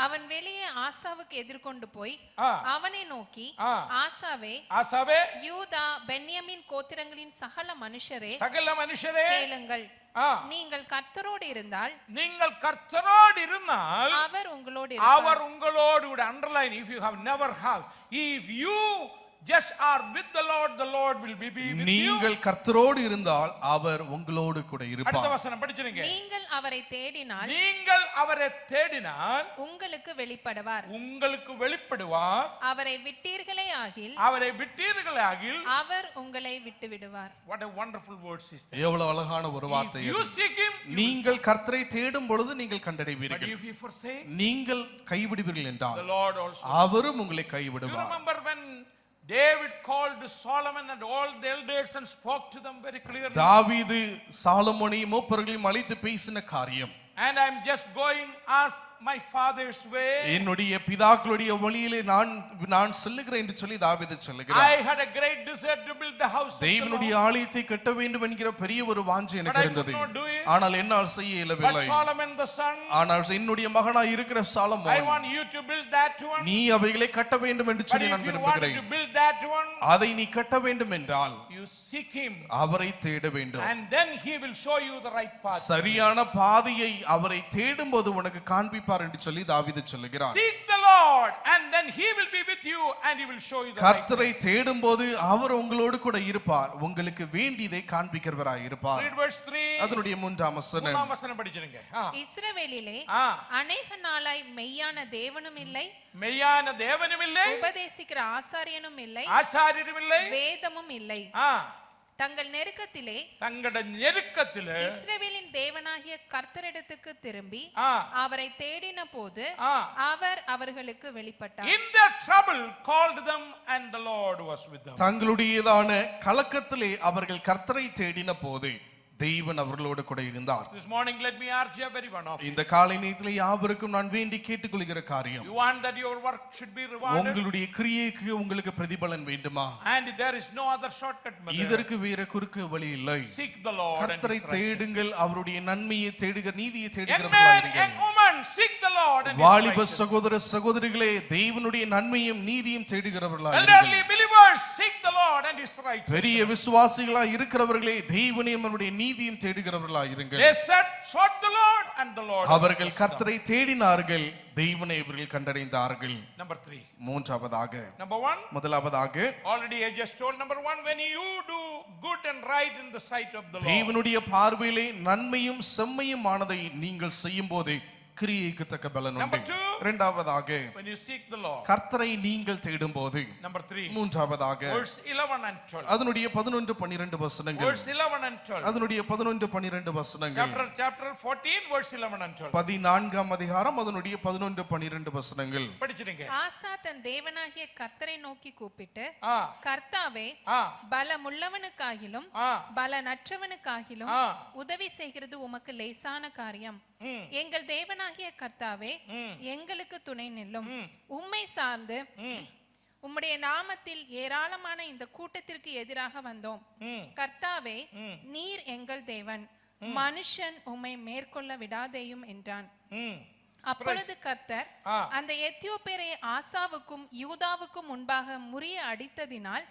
அவன் வெளியே ஆசாவுக்கு எதிர்கொண்டு போய் ஆ. அவனை நோக்கி, ஆ. ஆசாவே, ஆசாவே, யூதா பென்யமீன் கோத்திரங்களின் சகல மனுஷரே சகல மனுஷரே, கேளுங்கள். ஆ, நீங்கள் கர்த்தரோடு இருந்தால் நீங்கள் கர்த்தரோடு இருந்தால் அவர் உங்களோடு அவர் இருப்பார். உங்களோடு would underline if you have never have, if you just are with the Lord will be with you. நீங்கள் கர்த்தரோடு இருந்தால் அவர் உங்களோடு கூட அடுத்த இருப்பார். வசனம் படிச்சிருங்க. நீங்கள் அவரை தேடினால் உங்களுக்கு வெளிப்படுவார். அவரை விட்டீர்களே ஆகில் அவர் உங்களை விட்டு விடுவார். What a wonderful words is that. எவ்வளவு அழகான ஒரு வார்த்தை If you இது. seek him, நீங்கள் கர்த்தரை தேடும் பொழுது நீங்கள் but கண்டடைவீர்கள். if you forsake, நீங்கள் கைவிடுவீர்கள் என்றால் the Lord also. அவரும் உங்களை You கைவிடுவார். remember when David called Solomon and all the elders and spoke to them very clearly. தாவீது சாலமோனையும் மூப்பர்களையும் அழைத்து பேசின காரியம். And I'm just going as my father's way. என்னுடைய பிதாக்களுடைய வழியிலே நான் செல்லுகிறேன் என்று சொல்லி தாவீது சொல்லுகிறார். I had a great desire to build the house of the தேவனுடைய Lord. ஆலயத்தை கட்ட வேண்டும் என்கிற பெரிய ஒரு வாஞ்சை But எனக்கு I could இருந்தது. not do it. ஆனால் என்னால் செய்ய But இயலவில்லை. Solomon the son, ஆனால் என்னுடைய மகனாய் இருக்கிற I Solomon, want you to build that one. நீ அவைகளை கட்ட வேண்டும் என்று But சொல்லி if நான் you want விரும்புகிறேன். to build that one, அதை நீ கட்ட வேண்டும் என்றால் you seek him. அவரை தேட வேண்டும். And then he will show you the right path. சரியான பாதையை அவரை தேடும்போது உனக்கு காண்பிப்பார் என்று சொல்லி தாவீது சொல்லுகிறார். Seek the Lord and then he will be with you and he will show you the right path. கர்த்தரை தேடும்போது அவர் உங்களோடு கூட இருப்பார், உங்களுக்கு வேண்டியதை காண்பிக்கிறவராய் இருப்பார். Read verse 3. அதனுடைய 3ஆம் வசனம். 3ஆம் வசனம் படிச்சிருங்க. இஸ்ரவேலிலே அநேக நாளாய் மெய்யான தேவனும் இல்லை, மெய்யான தேவனும் இல்லை, உபதேசிக்கிற ஆசாரியனும் இல்லை, ஆசாரியரும் இல்லை, வேதமும் இல்லை. தங்கள் நெருக்கத்திலே இஸ்ரவேலின் தேவனாகிய கர்த்தரிடத்துக்கு திரும்பி அவரை தேடின போது அவர் அவர்களுக்கு வெளிப்பட்டார். In their trouble called them and the Lord was with them. தங்களுடையதான கலக்கத்திலே அவர்கள் கர்த்தரை தேடின போது தேவன் அவர்களோடு கூட இருந்தார். This morning let me urge every one of you. இந்த காலை நேரத்திலே யாவருக்கும் நான் வேண்டி கேட்டுக்கொள்கிற காரியம், You want that your work should be rewarded? உங்களுடைய கிரியைக்கு உங்களுக்கு பிரதிபலன் வேண்டுமா? And there is no other shortcut. இதற்கு வேற குறுக்கு வழி இல்லை. Seek the Lord and கர்த்தரை his righteousness. தேடுங்கள், அவருடைய நன்மையை தேடுகிற நீதியை Young தேடுகிறவர்களாய் man, இருங்கள். young woman, seek the Lord and his வாலிப righteousness. சகோதர சகோதரிகளே, தேவனுடைய நன்மையும் நீதியும் தேடுகிறவர்களாய் Elderly இருங்கள். believers, seek the Lord and his righteousness. பெரிய விசுவாசிகளாய் இருக்கிறவர்களே, தேவனையும் அவருடைய நீதியும் தேடுகிறவர்களாய் இருங்கள். They sought the Lord and the Lord. அவர்கள் கர்த்தரை தேடினார்கள், தேவனை இவர்கள் கண்டடைந்தார்கள். Number 3. மூன்றாவதாக, Number 1. முதலாவதாக, Already I just told number 1, when you do good and right in the sight of the Lord. தேவனுடைய பார்வையிலே நன்மையும் செம்மையுமானதை நீங்கள் செய்யும் போது கிரியைக்கு தக்க பலன் உண்டு. Number 2. இரண்டாவதாக, When you seek the Lord. கர்த்தரை நீங்கள் தேடும் போது. Number 3. மூன்றாவதாக, Verse 11 and 12. அதனுடைய 11-12 வசனங்கள். Verse 11 and 12. அதனுடைய 11-12 வசனங்கள். Chapter 14 verse 11 and 12. 14ஆம் அதிகாரம் அதனுடைய 11-12 வசனங்கள். படிச்சிடுங்க. ஆசா தன் தேவனாகிய கர்த்தரை நோக்கி கூப்பிட்டு, கர்த்தாவே, பலமுள்ளவனுக்காகிலும் பலனற்றவனுக்காகிலும் உதவி செய்கிறது உமக்கு லேசான காரியம். எங்கள் தேவனாகிய கர்த்தாவே, எங்களுக்கு துணை நில்லும். உம்மை சார்ந்து உம்முடைய நாமத்தில் ஏராளமான இந்த கூட்டத்திற்கு எதிராக வந்தோம். கர்த்தாவே, நீர் எங்கள் தேவன், மனுஷன் உம்மை மேற்கொள்ள விடாதேயும் என்றான். அப்பொழுது கர்த்தர் அந்த எத்தியோப்பியரை ஆசாவுக்கும் யூதாவுக்கும் முன்பாக முறிய அடித்ததினால்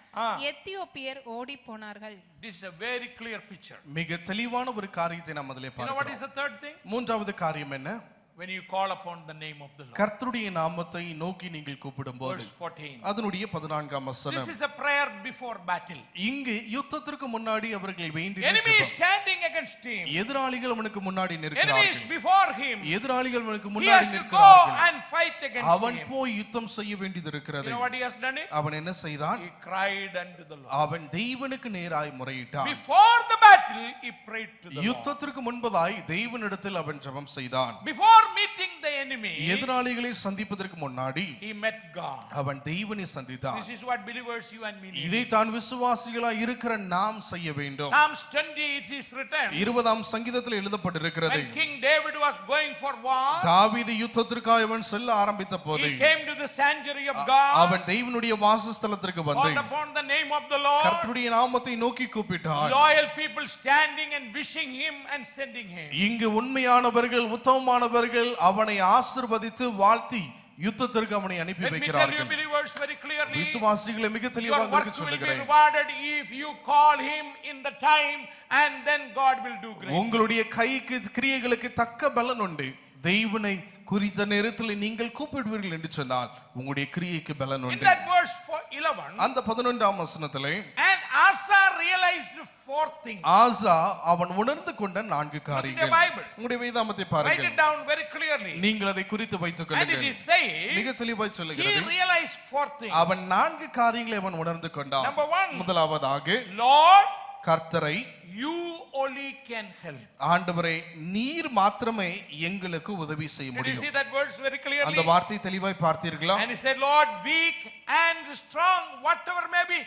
எத்தியோப்பியர் ஓடி போனார்கள். This is a very clear picture. மிக தெளிவான ஒரு காரியத்தை நாம் அதிலே பார்க்கிறோம். You know what is the third thing? மூன்றாவது காரியம் என்ன? When you call upon the name of the Lord. கர்த்தருடைய நாமத்தை நோக்கி நீங்கள் கூப்பிடும்போது. Verse 14. அதனுடைய 14ஆம் வசனம். This is a prayer before battle. இங்கு யுத்தத்திற்கு முன்னாடி அவர்கள் வேண்டி Enemy is standing against him. எதிராளிகள் அவனுக்கு முன்னாடி Enemy is நிற்கிறார்கள். before him. எதிராளிகள் அவனுக்கு He முன்னாடி has to go நிற்கிறார்கள். and fight against அவன் him. போய் யுத்தம் செய்ய வேண்டியது You இருக்கிறது. know what he has done it? அவன் என்ன செய்தான்? He cried unto the Lord. அவன் தேவனுக்கு நேராய் முறையிட்டான். Before the battle he prayed to the Lord. யுத்தத்திற்கு முன்பதாய் தேவனிடத்தில் அவன் ஜெபம் செய்தான். Before meeting the enemy, எதிராளிகளை சந்திப்பதற்கு முன்னாடி he met God. அவன் தேவனை சந்தித்தான். This is what believers you and me need. இதை தான் விசுவாசிகளாய் இருக்கிற நாம் செய்ய வேண்டும். Psalms 20 it is written. 20ஆம் சங்கீதத்தில் எழுதப்பட்டிருக்கிறது. When King David was going for war, தாவீது யுத்தத்திற்காக அவன் செல்ல ஆரம்பித்த போது he came to the sanctuary of God. அவன் தேவனுடைய வாசஸ்தலத்திற்கு வந்து called upon the name of the Lord. கர்த்தருடைய நாமத்தை நோக்கி கூப்பிட்டான். Loyal people standing and wishing him and sending him. இங்கு உண்மையானவர்கள் உத்தமமானவர்கள் அவனை ஆசீர்வதித்து வாழ்த்தி யுத்தத்திற்கு அவனை அனுப்பி Let me tell you வைக்கிறார்கள். believers very clearly. விசுவாசிகளை மிக Your தெளிவாக work உங்களுக்கு will be சொல்லுகிறேன். rewarded if you call him in the time and then God will do great. உங்களுடைய கைக்கு கிரியைகளுக்கு தக்க பலன் உண்டு. தேவனை குறித்த நேரத்தில் நீங்கள் கூப்பிடுவீர்கள் என்று சொன்னால் உங்களுடைய கிரியைக்கு பலன் In உண்டு. that verse 11, அந்த 11ஆம் வசனத்திலே and Asa realized 4 things. ஆசா அவன் உணர்ந்து கொண்ட 4 Look in the காரியங்கள். Bible. உங்களுடைய வேதாமத்தை Write பாருங்கள். it down very clearly. நீங்கள் அதை குறித்து வைத்துக் And it கொள்ளுங்கள். is saying, மிக தெளிவாய் he சொல்லுகிறது. realized 4 things. அவன் 4 காரியங்களை அவன் உணர்ந்து கொண்டான். Number 1, முதலாவதாக Lord, கர்த்தரை you only can help. ஆண்டவரே நீர் மாத்திரமே எங்களுக்கு உதவி செய்ய Did you முடியும். see that words very அந்த clearly? வார்த்தை தெளிவாய் பார்த்தீர்களா? And he said, Lord, weak and strong, whatever may be,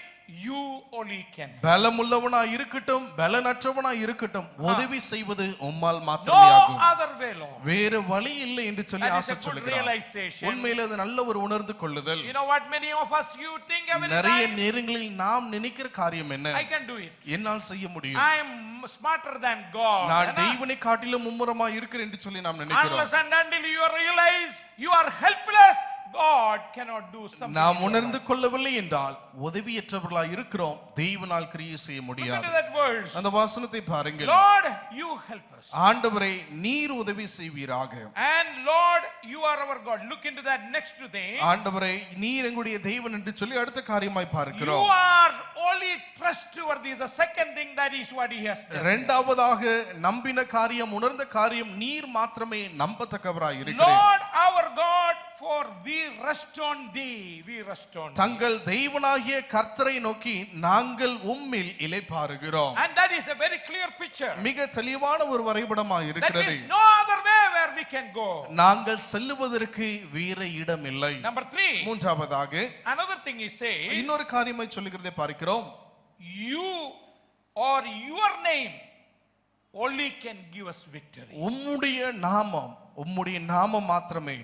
you only can help. பலமுள்ளவனா இருக்கட்டும் பலனற்றவனா இருக்கட்டும் உதவி செய்வது உம்மால் மாத்திரமே No ஆகும். other way, Lord. வேறு வழி இல்லை என்று சொல்லி That is ஆசை a good சொல்லுகிறார். realization. உண்மையிலே அது நல்ல ஒரு உணர்ந்து கொள்ளுதல். You know what many of us, you think every நிறைய time, நேரங்களில் நாம் நினைக்கிற காரியம் என்ன? I can do it. என்னால் செய்ய முடியும். I am smarter than God. நான் And தெய்வனை காட்டிலும் மும்முரமா இருக்கிறேன் என்று சொல்லி நாம் நினைக்கிறோம். unless and until you realize you are helpless, God cannot do something. நாம் உணர்ந்து கொள்ளவில்லை என்றால் உதவியற்றவர்களாய் இருக்கிறோம். தெய்வனால் கிரியை செய்ய Look முடியாது. into that verse. அந்த வசனத்தை பாருங்கள். Lord, you help us. ஆண்டவரே நீர் உதவி செய்வீராக. And Lord, you are our God. Look into that next thing. ஆண்டவரே நீர் எங்களுடைய தெய்வன் என்று சொல்லி அடுத்த காரியமாய் You பார்க்கிறோம். are only trustworthy. The second thing, that is what he has done. இரண்டாவதாக நம்பின காரியம் உணர்ந்த காரியம் நீர் மாத்திரமே நம்பத்தக்கவராய் இருக்கிறீர். Lord our God, for we rest on thee. We rest on thee. தங்கள் தெய்வனாகிய கர்த்தரை நோக்கி நாங்கள் உம்மில் இளைப்பாறுகிறோம். And that is a very clear picture. மிக தெளிவான ஒரு வரைபடமாய் That இருக்கிறது. is no other way where we can go. நாங்கள் செல்லுவதற்கு வேற இடம் இல்லை. Number 3. மூன்றாவதாக Another thing he says, இன்னொரு காரியமாய் சொல்லுகிறதை பார்க்கிறோம். you or your name only can give us victory. உம்முடைய நாமம் மாத்திரமே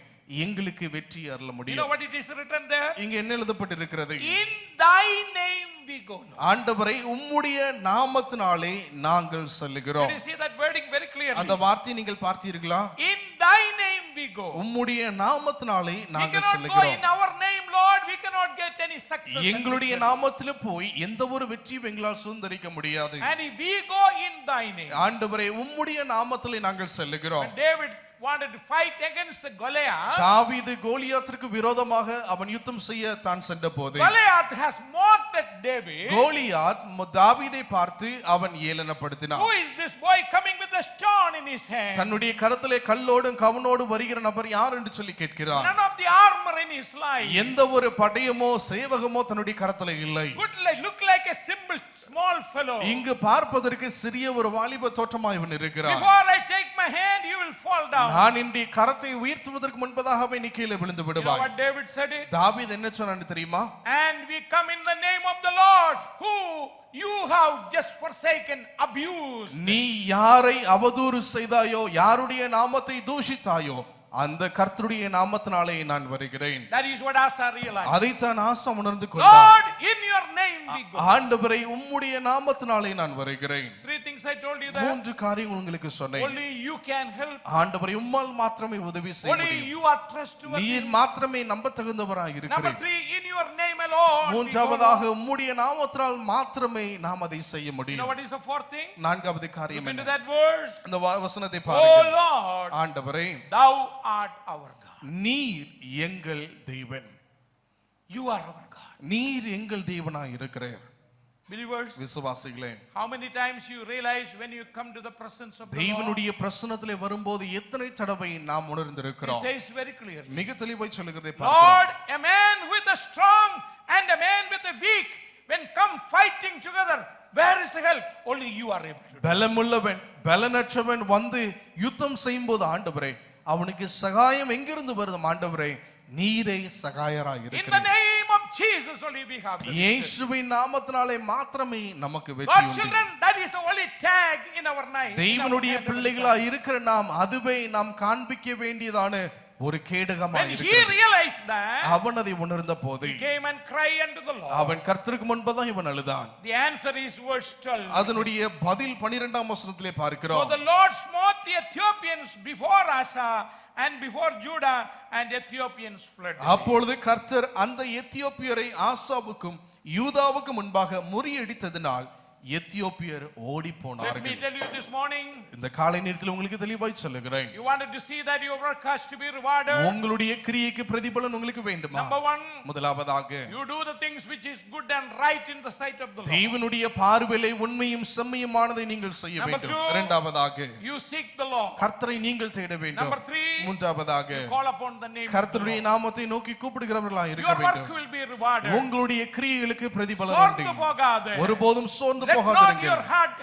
எங்களுக்கு வெற்றி அருள You know முடியும். what it is written there? இங்க என்ன எழுதப்பட்டிருக்கிறது? In thy name we go. ஆண்டவரை உம்முடைய நாமத்தினாலே நாங்கள் செல்லுகிறோம். Did you see that wording very clearly? அந்த வார்த்தையை நீங்கள் பார்த்தீர்களா? In thy name we go. உம்முடைய நாமத்தினாலே We நாங்கள் cannot go செல்லுகிறோம். in our name, Lord. We cannot get any success. and எங்களுடைய victory. நாமத்திலே போய் எந்த ஒரு வெற்றியும் எங்களால் சுதந்திரிக்க முடியாது. And if we go in thy name. ஆண்டவரே உம்முடைய நாமத்திலே நாங்கள் செல்லுகிறோம். When David wanted to fight against the Goliath, தாவீது கோலியாத்திற்கு விரோதமாக அவன் யுத்தம் செய்ய தான் சென்றபோது Goliath has mocked at David. Goliath தாவீதை பார்த்து அவன் ஏளனப்படுத்தினான். Who is this boy coming with a stone in his hand? தன்னுடைய கரத்திலே கல்லோடும் கவனோடும் வருகிற நபர் யார் என்று சொல்லி கேட்கிறான். None of the armor in his life. எந்த ஒரு பட்டயமோ சேவகமோ தன்னுடைய கரத்திலே இல்லை. Look like a simple small fellow. இங்கு பார்ப்பதற்கு சிறிய ஒரு வாலிப தோற்றமாய் இவன் இருக்கிறான். Before I take my hand, you will fall down. நான் என்னுடைய கரத்தை உயர்த்துவதற்கு முன்பதாகவே நீ கீழே விழுந்து You know விடுவாய். what David said it? தாவீது என்ன சொன்னான்னு தெரியுமா? And we come in the name of the Lord, who you have just forsaken, abused. நீ யாரை அவதூறு செய்தாயோ யாருடைய நாமத்தை தூஷித்தாயோ அந்த கர்த்தருடைய நாமத்தினாலே நான் வருகிறேன். That is what Asa realized. அதைத்தான் ஆசா உணர்ந்து கொண்டான். Lord, in your name we go. ஆண்டவரே உம்முடைய நாமத்தினாலே நான் வருகிறேன். 3 things I told you that. 3 காரியங்கள் உங்களுக்கு சொன்னேன். Only you can help. ஆண்டவரே உம்மால் மாத்திரமே உதவி செய்ய Only முடியும். you are trustworthy. நீர் மாத்திரமே நம்பத்தகுந்தவராய் Number இருக்கிறீர். 3, in your name alone. மூன்றாவதாக உம்முடைய நாமத்தினால் மாத்திரமே நாம் அதை செய்ய You know முடியும். what is the 4th thing? நான்காவது காரியம் Look into என்ன? that verse. அந்த வசனத்தை Oh பாருங்கள். Lord, ஆண்டவரே thou art our God. நீர் எங்கள் தேவன். You are our God. நீர் எங்கள் தேவனாய் இருக்கிறீர். Believers, விசுவாசிகளே, how many times you realize when you come to the presence of the Lord? தேவனுடைய பிரசன்னத்திலே வரும்போது எத்தனை தடவை நாம் He உணர்ந்திருக்கிறோம். says very clearly, மிக தெளிவாய் சொல்லுகிறதை Lord, பார்க்கிறோம். a man with a strong and a man with a weak, when come fighting together, where is the help? Only you are able to do. பலமுள்ளவன் பலனற்றவன் வந்து யுத்தம் செய்யும்போது ஆண்டவரே அவனுக்கு சகாயம் எங்கிருந்து வருது? ஆண்டவரே நீரே சகாயராய் In the இருக்கிறீர். name of Jesus only we have the victory. இயேசுவின் நாமத்தினாலே மாத்திரமே நமக்கு வெற்றி God's உண்டு. children, that is the only tag in our night. தெய்வனுடைய பிள்ளைகளாய் இருக்கிற நாம் அதுவே நாம் காண்பிக்க வேண்டியதான ஒரு கேடகமாய் When he இருக்கிறது. realized that, அவன் அதை உணர்ந்த போது he came and cried unto the Lord. அவன் கர்த்தருக்கு முன்பதான் இவன் அழுதான். The answer is verse 12. அதனுடைய பதில் 12ஆம் வசனத்திலே So பார்க்கிறோம். the Lord smote the Ethiopians before Asa and before Judah, and Ethiopians fled. அப்பொழுது கர்த்தர் அந்த எத்தியோப்பியரை ஆசாவுக்கும் யூதாவுக்கும் முன்பாக முறியடித்ததினால் எத்தியோப்பியர் ஓடி Let me போனார்கள். tell you this morning, இந்த காலை நேரத்தில் உங்களுக்கு தெளிவாய் சொல்லுகிறேன், you wanted to see that your work has to be rewarded. உங்களுடைய கிரியைக்கு பிரதிபலன் உங்களுக்கு வேண்டுமா? Number one, முதலாவதாக you do the things which is good and right in the sight of the Lord. தேவனுடைய பார்வையிலே உண்மையும் செம்மையுமானதை நீங்கள் செய்ய Number வேண்டும். two, இரண்டாவதாக you seek the Lord. கர்த்தரை நீங்கள் தேட வேண்டும். Number three, மூன்றாவதாக you call upon the name of the கர்த்தருடைய Lord. நாமத்தை நோக்கி கூப்பிடுகிறவர்களாக இருக்க Your work வேண்டும். will be rewarded. உங்களுடைய கிரியைகளுக்கு பிரதிபலன் சோர்ந்து உண்டு. போகாதே. ஒருபோதும் சோர்ந்து Let not your போகாதிருங்கள்.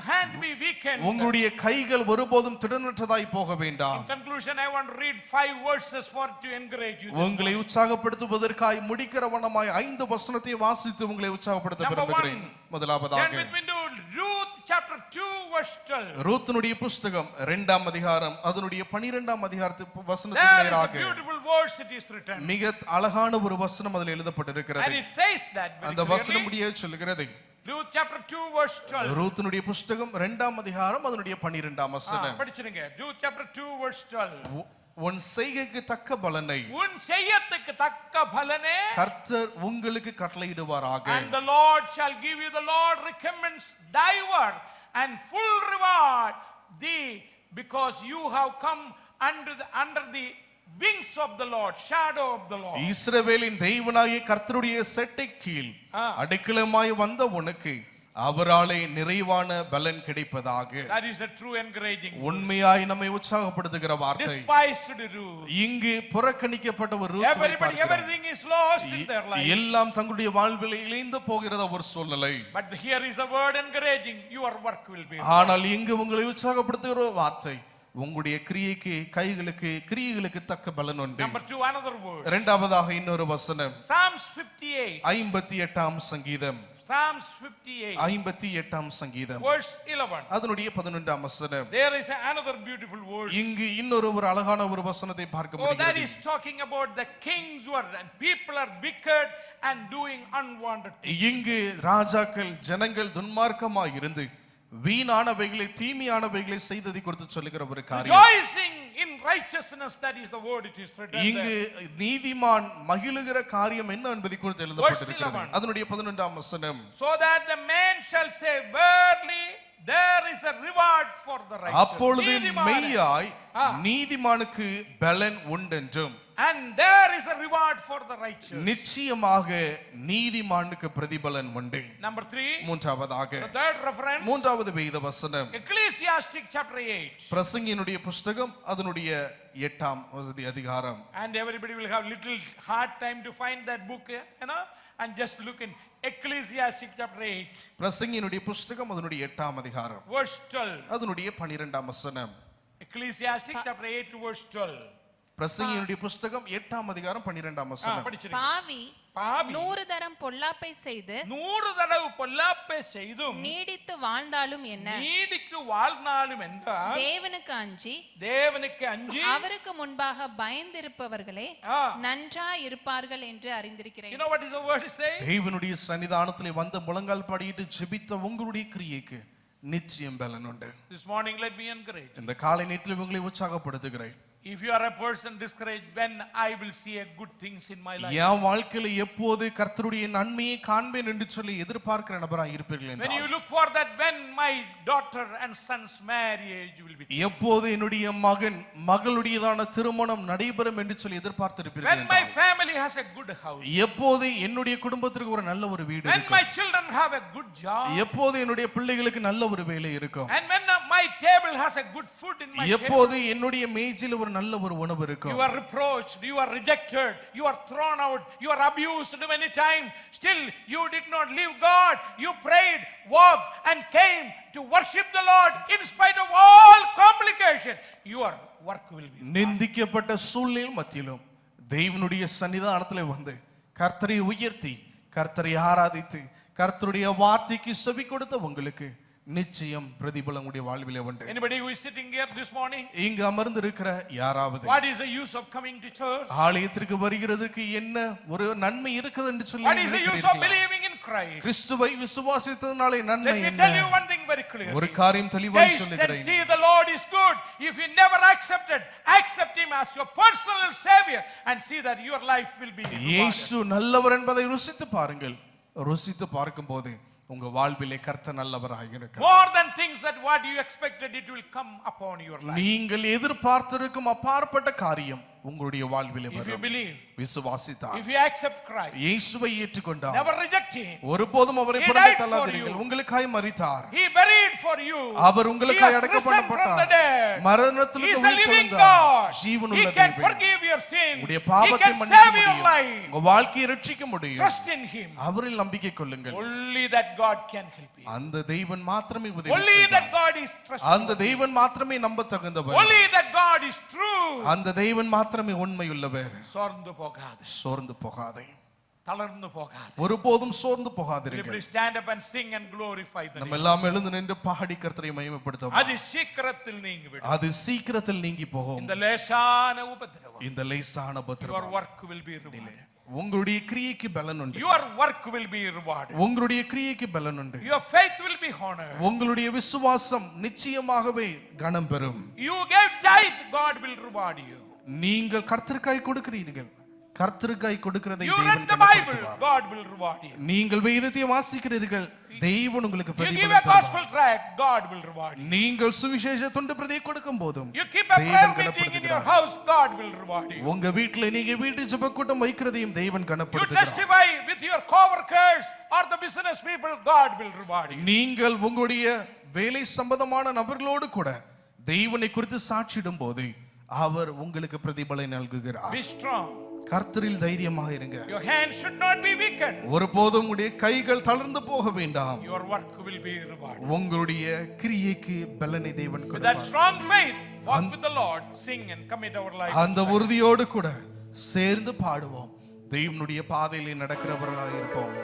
hand be weakened. உங்களுடைய கைகள் ஒருபோதும் திடனற்றதாய் போக வேண்டாம். In conclusion, I want to read 5 verses for to encourage you. உங்களை உற்சாகப்படுத்துவதற்காய் முடிக்கிற வண்ணமாய் 5 வசனத்தை வாசித்து உங்களை உற்சாகப்படுத்த Number விரும்புகிறேன். முதலாவதாக Turn with me to Ruth chapter 2 verse 12. ரூத்தினுடைய புஸ்தகம் 2ஆம் அதிகாரம் அதனுடைய 12ஆம் அதிகாரத்து வசனத்துக்கு There is a நேராக beautiful verse it is written. மிக அழகான ஒரு வசனம் அதில் And எழுதப்பட்டிருக்கிறது. it says that very அந்த வசனம் clearly. முடிய சொல்லுகிறது. Ruth chapter 2 verse 12. ரூத்தினுடைய புஸ்தகம் 2ஆம் அதிகாரம் அதனுடைய 12ஆம் வசனம். படிச்சிருங்க. Ruth chapter 2 verse 12. உன் செய்கைக்கு தக்க பலனை உன் செய்யத்துக்கு தக்க பலனே கர்த்தர் உங்களுக்கு கட்டளையிடுவாராக. and the Lord shall give you, the Lord recommends thy work and full reward thee, because you have come under the wings of the Lord, shadow of the Lord. இஸ்ரவேலின் தெய்வனாகிய கர்த்தருடைய செட்டை கீழ் அடைக்கலமாய் வந்த உனக்கு அவராலே நிறைவான பலன் கிடைப்பதாக. That is a true encouraging. உண்மையாய் நம்மை உற்சாகப்படுத்துகிற வார்த்தை. Despised Ruth. இங்கு புறக்கணிக்கப்பட்ட ஒரு ரூத்தை பார்க்கிறோம். Everything is lost in their life. எல்லாம் தங்களுடைய வாழ்வில் இழைந்து போகிறத ஒரு சூழ்நிலை. But here is a word encouraging. Your work will be. ஆனால் இங்கு உங்களை உற்சாகப்படுத்துகிற ஒரு வார்த்தை, உங்களுடைய கிரியைகளுக்கு தக்க பலன் உண்டு. Number 2, another word. இரண்டாவதாக இன்னொரு வசனம். Psalms 58. 58ஆம் சங்கீதம். Psalms 58. 58ஆம் சங்கீதம். Verse 11. அதனுடைய 11ஆம் வசனம். There is another beautiful word. இங்கு இன்னொரு அழகான ஒரு வசனத்தை பார்க்க Oh, that முடிகிறது. is talking about the king's word, and people are wicked and doing unwanted things. இங்கு ராஜாக்கள் ஜனங்கள் துன்மார்க்கமாய் இருந்து வீணானவைகளை தீமையானவைகளை செய்ததை குறித்து சொல்லுகிற ஒரு காரியம். Rejoicing in righteousness, that is the word it is written இங்கு there. நீதிமான் மகிழுகிற காரியம் என்ன என்பதை குறித்து எழுதப்பட்டிருக்கிறது. Verse 11. அதனுடைய 11ஆம் வசனம். So that the man shall say, verily there is a reward for the righteous. அப்பொழுது நீதிமானே. மெய்யாய் நீதிமானுக்கு பலன் உண்டென்றும், And there is a reward for the righteous. நிச்சயமாக நீதிமானுக்கு பிரதிபலன் உண்டு. Number 3. மூன்றாவதாக The third reference. மூன்றாவது வேத வசனம் Ecclesiastic chapter 8. பிரசங்கியினுடைய புஸ்தகம் அதனுடைய 8ஆம் அதிகாரம். And everybody will have little hard time to find that book, and just look in Ecclesiastic chapter 8. பிரசங்கியினுடைய புஸ்தகம் அதனுடைய 8ஆம் அதிகாரம் Verse 12. அதனுடைய 12ஆம் வசனம். Ecclesiastic chapter 8 verse 12. பிரசங்கியினுடைய புஸ்தகம் 8ஆம் அதிகாரம் 12ஆம் வசனம். படிச்சிருங்க. பாவி பாவி 100 தரம் பொல்லாப்பை செய்து 100 தடவை பொல்லாப்பை செய்தும் நீடித்து வாழ்ந்தாலும் என்ன, நீதிக்கு வாழ்நாளும் என்றால் தேவனுக்கு அஞ்சி அவருக்கு முன்பாக பயந்திருப்பவர்களே நன்றாய் இருப்பார்கள் என்று அறிந்திருக்கிறேன். You know what is the word say? தேவனுடைய சன்னிதானத்திலே வந்து முழங்கால் படியிட்டு ஜெபித்த உங்களுடைய கிரியைக்கு நிச்சயம் பலன் உண்டு. This morning let me encourage. இந்த காலை நேரத்தில் உங்களை உற்சாகப்படுத்துகிறேன். If you are a person discouraged, when I will see a good things in my life. என் வாழ்க்கையில எப்போது கர்த்தருடைய நன்மையை காண்பேன் என்று சொல்லி எதிர்பார்க்கிற நபராய் இருப்பீர்கள் When என்றால், you look for that, when my daughter and son's marriage will be. எப்போது என்னுடைய மகளுடையதான திருமணம் நடைபெறும் என்று சொல்லி எதிர்பார்த்திருப்பீர்கள் When my என்றால், family has a good house. எப்போது என்னுடைய குடும்பத்திற்கு ஒரு நல்ல ஒரு வீடு When இருக்கும், my children have a good job. எப்போது என்னுடைய பிள்ளைகளுக்கு நல்ல ஒரு வேலை இருக்கும், And when my table has a good food in my table. எப்போது என்னுடைய மேஜையில் ஒரு நல்ல ஒரு உணவு இருக்கும், You are reproached, you are rejected, you are thrown out, you are abused many times. Still, you did not leave God. You prayed, walked, and came to worship the Lord in spite of all complication. Your work will be. நிந்திக்கப்பட்ட சூழ்நிலை மத்தியிலும் தேவனுடைய சன்னிதானத்திலே வந்து கர்த்தரை உயர்த்தி கர்த்தரை ஆராதித்து கர்த்தருடைய வார்த்தைக்கு செவி கொடுத்த உங்களுக்கு நிச்சயம் பிரதிபலன் உடைய வாழ்விலே உண்டு. Anybody who is sitting here this morning? இங்கு அமர்ந்து இருக்கிற யாராவது, What is the use of coming to church? ஆலயத்திற்கு வருகிறதுக்கு என்ன ஒரு நன்மை இருக்குது என்று சொல்லி What is the use of believing in Christ? கிறிஸ்துவை விசுவாசித்ததனாலே நன்மை Let me என்ன? tell you one thing very clearly. ஒரு காரியம் தெளிவாய் Taste and சொல்லுகிறேன். see the Lord is good. If you never accept him as your personal savior, and see that your life will be rewarded. இயேசு நல்லவர் என்பதை ருசித்து பாருங்கள். ருசித்து பார்க்கும்போது உங்க வாழ்விலே கர்த்தர் நல்லவராக இருக்கிறார். More than things that what you expected, it will come upon your life. நீங்கள் எதிர்பார்த்திருக்கும் அப்பாற்பட்ட காரியம் உங்களுடைய வாழ்விலே If you வரும். believe, விசுவாசித்தால், if you accept Christ, இயேசுவை ஏற்றுக்கொண்டால், never reject him. ஒருபோதும் அவரை He புறம்பே died for தள்ளாதீர்கள். you. உங்களுக்காய் மரித்தார். He buried for you. Our He உங்களுக்காய் has அடக்கம் risen from the பண்ணப்பட்டார். dead. He மரணத்திலிருந்து is a living உயிர்த்தெழுந்தார். God. ஜீவனுள்ள He can தேவன். forgive your sin. உடைய He பாவத்தை can மன்னிக்க save your முடியும். life. உங்க வாழ்க்கையை ரட்சிக்க முடியும். Trust in him. அவரில் நம்பிக்கை கொள்ளுங்கள். Only that God can help you. அந்த தெய்வன் மாத்திரமே உதவி Only that செய்வார். God is trustworthy. அந்த தெய்வன் மாத்திரமே நம்ப தகுந்தவர். Only that God is true. அந்த தெய்வன் மாத்திரமே உண்மையுள்ளவர். சோர்ந்து போகாதே, சோர்ந்து போகாதே, தளர்ந்து போகாதே. ஒருபோதும் சோர்ந்து Will you போகாதீர்கள். please stand up and sing and glorify the நம்ம name? எல்லாம் எழுந்து நின்று பாடி கர்த்தரை மகிமைப்படுத்துவோம். அது சீக்கிரத்தில் நீங்கிவிடும். அது சீக்கிரத்தில் நீங்கி போகும். இந்த லேசான உபத்திரவம், இந்த லேசான your உபத்திரவம் work will be rewarded. உங்களுடைய கிரியைக்கு பலன் உண்டு. Your work will be rewarded. உங்களுடைய கிரியைக்கு பலன் உண்டு. Your faith will be honored. உங்களுடைய விசுவாசம் நிச்சயமாகவே கனம் பெறும். You gave tithe, God will reward you. நீங்கள் கர்த்தருக்காய் கொடுக்கிறீர்கள். கர்த்தருக்காய் கொடுக்கிறதை You read தேவன் the Bible, கனப்படுத்துவார். God will reward you. நீங்கள் வேதத்தை வாசிக்கிறீர்கள், தேவன் உங்களுக்கு You give பிரதிபலன் a தருவார். gospel tract, God will reward you. நீங்கள் சுவிசேஷ தொண்டு பிரதியை கொடுக்கும் போதும் You keep a prayer தேவன் meeting in your கனப்படுத்துகிறார். house, God will reward you. உங்க வீட்டுல நீங்க வீட்டு ஜெபக்கூட்டம் வைக்கிறதையும் தேவன் You கனப்படுத்துகிறார். testify with your co-workers or the business people, God will reward you. நீங்கள் உங்களுடைய வேலை சம்பந்தமான நபர்களோடு கூட தேவனை குறித்து சாட்சிடும் போது அவர் உங்களுக்கு பிரதிபலன் நல்குகிறார். Be strong. கர்த்தரில் தைரியமாக இருங்க. Your hands should not be weakened. ஒருபோதும் உங்களுடைய கைகள் தளர்ந்து போக வேண்டாம். Your work will be rewarded. உங்களுடைய கிரியைக்கு பலனை தேவன் With that கொடுப்பார். strong faith, walk with the Lord, sing and commit our life. அந்த உறுதியோடு கூட சேர்ந்து பாடுவோம். தேவனுடைய பாதையிலே நடக்கிறவர்களாக இருப்போம்.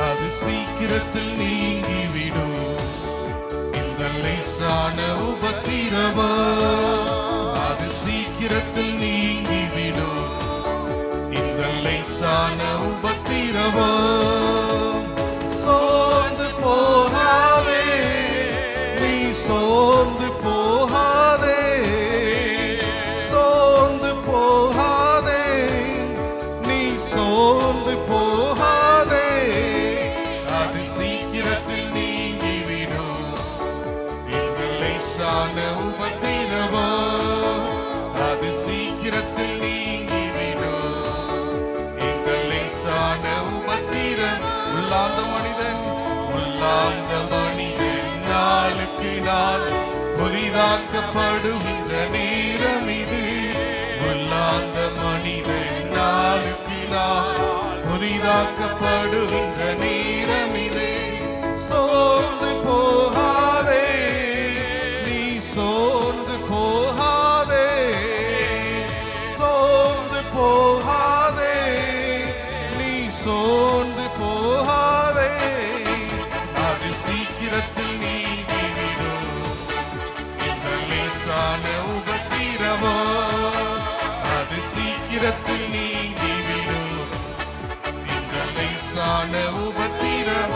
அது சீக்கிரத்தில் நீங்கிவிடும் இந்த லேசான உபத்திரவம். அது சீக்கிரத்தில் நீங்கிவிடும் இந்த லேசான உபத்திரவம். சோர்ந்து போகாதே, நீ சோர்ந்து போகாதே, சோர்ந்து போகாதே, நீ சோர்ந்து போகாதே. அது சீக்கிரத்தில் நீங்கிவிடும் இந்த லேசான உபத்திரவம். அது சீக்கிரத்தில் நீங்கிவிடும் இந்த லேசான உபத்திரம். உள்ளார்ந்த மனிதன், உள்ளார்ந்த மனிதன் நாளுக்கு நாள் புதிதாக்கப்படுகின்ற நேரம் இது. உள்ளார்ந்த மனிதன் நாளுக்கு நாள் புதிதாக்கப்படுகின்ற நேரம் இது. சோர்ந்து போகாதே, நீ சோர்ந்து போகாதே, சோர்ந்து போகாதே, நீ சோர்ந்து போகாதே. அது சீக்கிரத்தில் நீங்கிவிடும் இந்த லேசான உபத்திரவம். அது சீக்கிரத்தில் நீங்கிவிடும் இந்த லேசான உபத்திரம்.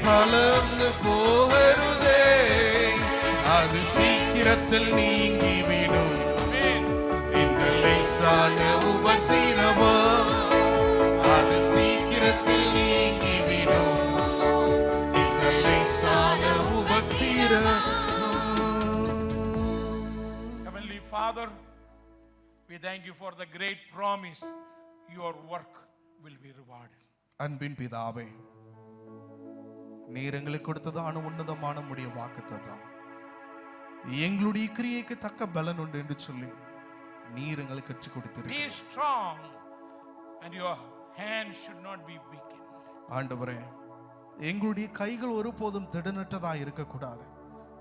தளர்ந்து போகருதே, அது சீக்கிரத்தில் நீங்கிவிடும். இந்த லேசான உபத்திரவம் அது சீக்கிரத்தில் நீங்கிவிடும். இந்த லேசான உபத்திரவம். Heavenly Father, we thank you for the great promise. Your work will be rewarded. அன்பின் பிதாவே, நீர் எங்களுக்கு கொடுத்ததான உன்னதமான முடிய வாக்குத்தத்தம், எங்களுடைய கிரியைக்கு தக்க பலன் உண்டு என்று சொல்லி நீர் எங்களுக்கு கற்றுக் கொடுத்திருக்கிறீர். Be strong and your hand should not be weakened. ஆண்டவரே, எங்களுடைய கைகள் ஒருபோதும் திடனற்றதா இருக்கக்கூடாது.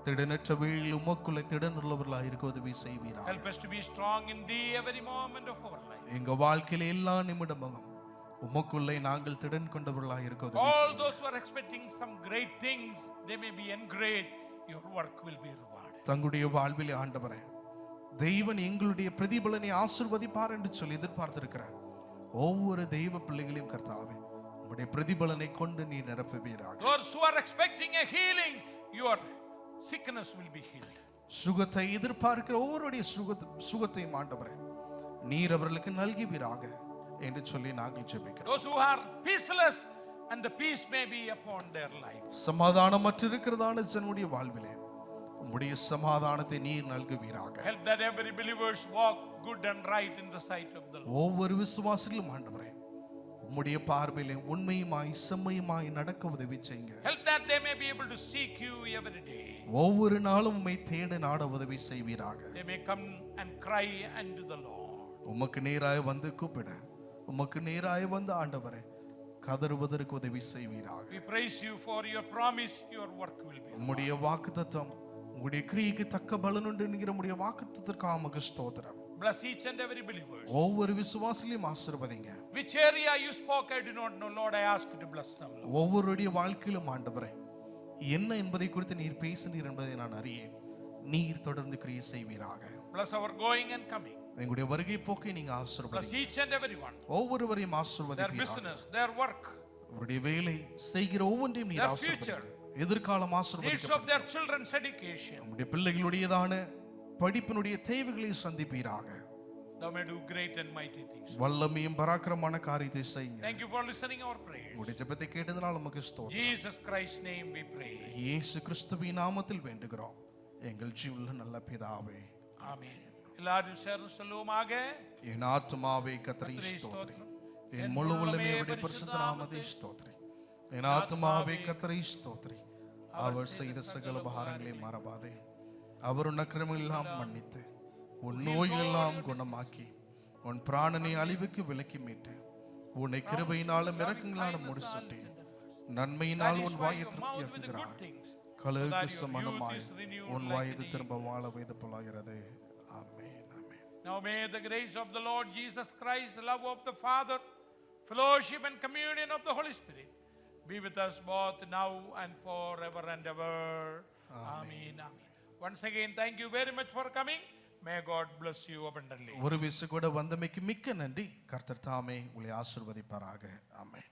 திடனற்ற வேளையில் உமக்குள்ளே திடனுள்ளவர்களாக இருக்க உதவி செய்வீராக. Help us to be strong in thee every moment of our life. எங்க வாழ்க்கையில எல்லா நிமிடமும் உமக்குள்ளே நாங்கள் திடன் கொண்டவர்களாக இருக்க உதவி All செய்வீராக. those who are expecting some great things, they may be encouraged. Your work will be rewarded. தங்களுடைய வாழ்விலே ஆண்டவரே, தெய்வன் எங்களுடைய பிரதிபலனை ஆசீர்வதிப்பார் என்று சொல்லி எதிர்பார்த்திருக்கிறார் ஒவ்வொரு தெய்வ பிள்ளைகளையும் கர்த்தாவே உம்முடைய பிரதிபலனை கொண்டு நீர் நிரப்புவீராக. Those who are expecting a healing, your sickness will be healed. சுகத்தை எதிர்பார்க்கிற ஒவ்வொருடைய சுகத்தையும் ஆண்டவரே நீர் அவர்களுக்கு நல்குவீராக என்று சொல்லி நாங்கள் ஜெபிக்கிறோம். Those who are peaceless, and the peace may be upon their life. சமாதானமற்று இருக்கிறதான ஜனமுடைய வாழ்விலே உம்முடைய சமாதானத்தை நீர் நல்குவீராக. Help that every believers walk good and right in the sight of the Lord. ஒவ்வொரு விசுவாசிகளும் ஆண்டவரே உம்முடைய பார்வையிலே உண்மையுமாய் செம்மையுமாய் நடக்க உதவி செய்யுங்க. Help that they may be able to seek you every day. ஒவ்வொரு நாளும் உம்மை தேட நாட உதவி செய்வீராக. They may come and cry unto the Lord. உமக்கு நேராய் வந்து கூப்பிட, உமக்கு நேராய் வந்து ஆண்டவரே கதறுவதற்கு உதவி செய்வீராக. We praise you for your promise. Your work will be. உம்முடைய வாக்குத்தத்தம் உம்முடைய கிரியைக்கு தக்க பலன் உண்டு என்கிற உம்முடைய வாக்குத்தத்திற்காக உமக்கு ஸ்தோத்திரம். Bless each and every believer. ஒவ்வொரு விசுவாசிலையும் ஆசீர்வதிங்க. Which area you spoke, I do not know. Lord, I ask you to bless them. Lord. ஒவ்வொருடைய வாழ்க்கையிலும் ஆண்டவரே என்ன என்பதை குறித்து நீர் பேசினீர் என்பதை நான் அறியேன். நீர் தொடர்ந்து கிரியை செய்வீராக. Bless our going and coming. எங்களுடைய வருகை போக்கை நீங்க Bless ஆசீர்வதிங்க. each and every one. ஒவ்வொருவரையும் Their ஆசீர்வதிப்பீராக. business, their work, அவருடைய வேலை செய்கிற ஒவ்வொன்றையும் நீர் their ஆசீர்வதிங்க. future, எதிர்காலம் needs ஆசீர்வதிக்கப்படும். of their children's education. நம்முடைய பிள்ளைகளுடையதான படிப்பினுடைய தேவைகளை சந்திப்பீராக. Thou may do great and mighty things. வல்லமையும் பராக்கிரமான காரியத்தை செய்யுங்க. Thank you for listening our prayer. உங்களுடைய ஜெபத்தை கேட்டதனால் உமக்கு ஸ்தோத்திரம். Jesus Christ's name we pray. இயேசு கிறிஸ்துவின் நாமத்தில் வேண்டுகிறோம் எங்கள் ஜீவனுள்ள நல்ல பிதாவே. Amen. எல்லாரும் சேர்ந்து சொல்லுவோமாக. என் ஆத்துமாவே கர்த்தரை ஸ்தோத்திரி, என் முழு உள்ளமே அவருடைய பரிசுத்த நாமத்தை ஸ்தோத்திரி. என் ஆத்துமாவே கர்த்தரை ஸ்தோத்திரி, அவர் செய்த சகல உபகாரங்களை மறவாதே. அவர் உன் அக்கிரமங்கள் எல்லாம் மன்னித்து உன் நோய்களெல்லாம் குணமாக்கி உன் பிராணனை அழிவுக்கு விலக்கி மீட்டு உன்னை கிருபையினாலும் இரக்கங்களாலும் முடிசூட்டி நன்மையினால் உன் வாயை திருப்தியாக்குகிறார். கழுகுக்கு சமானமாய் உன் வாயை திரும்ப வாழ வைத்து போலாகிறது. ஆமென், ஆமென். Now may the grace of the Lord Jesus Christ, love of the Father, fellowship and communion of the Holy Spirit be with us both now and forever and ever. Amen. Amen. Once again, thank you very much for coming. May God bless you abundantly. ஒரு விசு கூட வந்தமைக்கு மிக்க நன்றி. கர்த்தர் தாமே உங்களை ஆசீர்வதிப்பாராக. ஆமென்.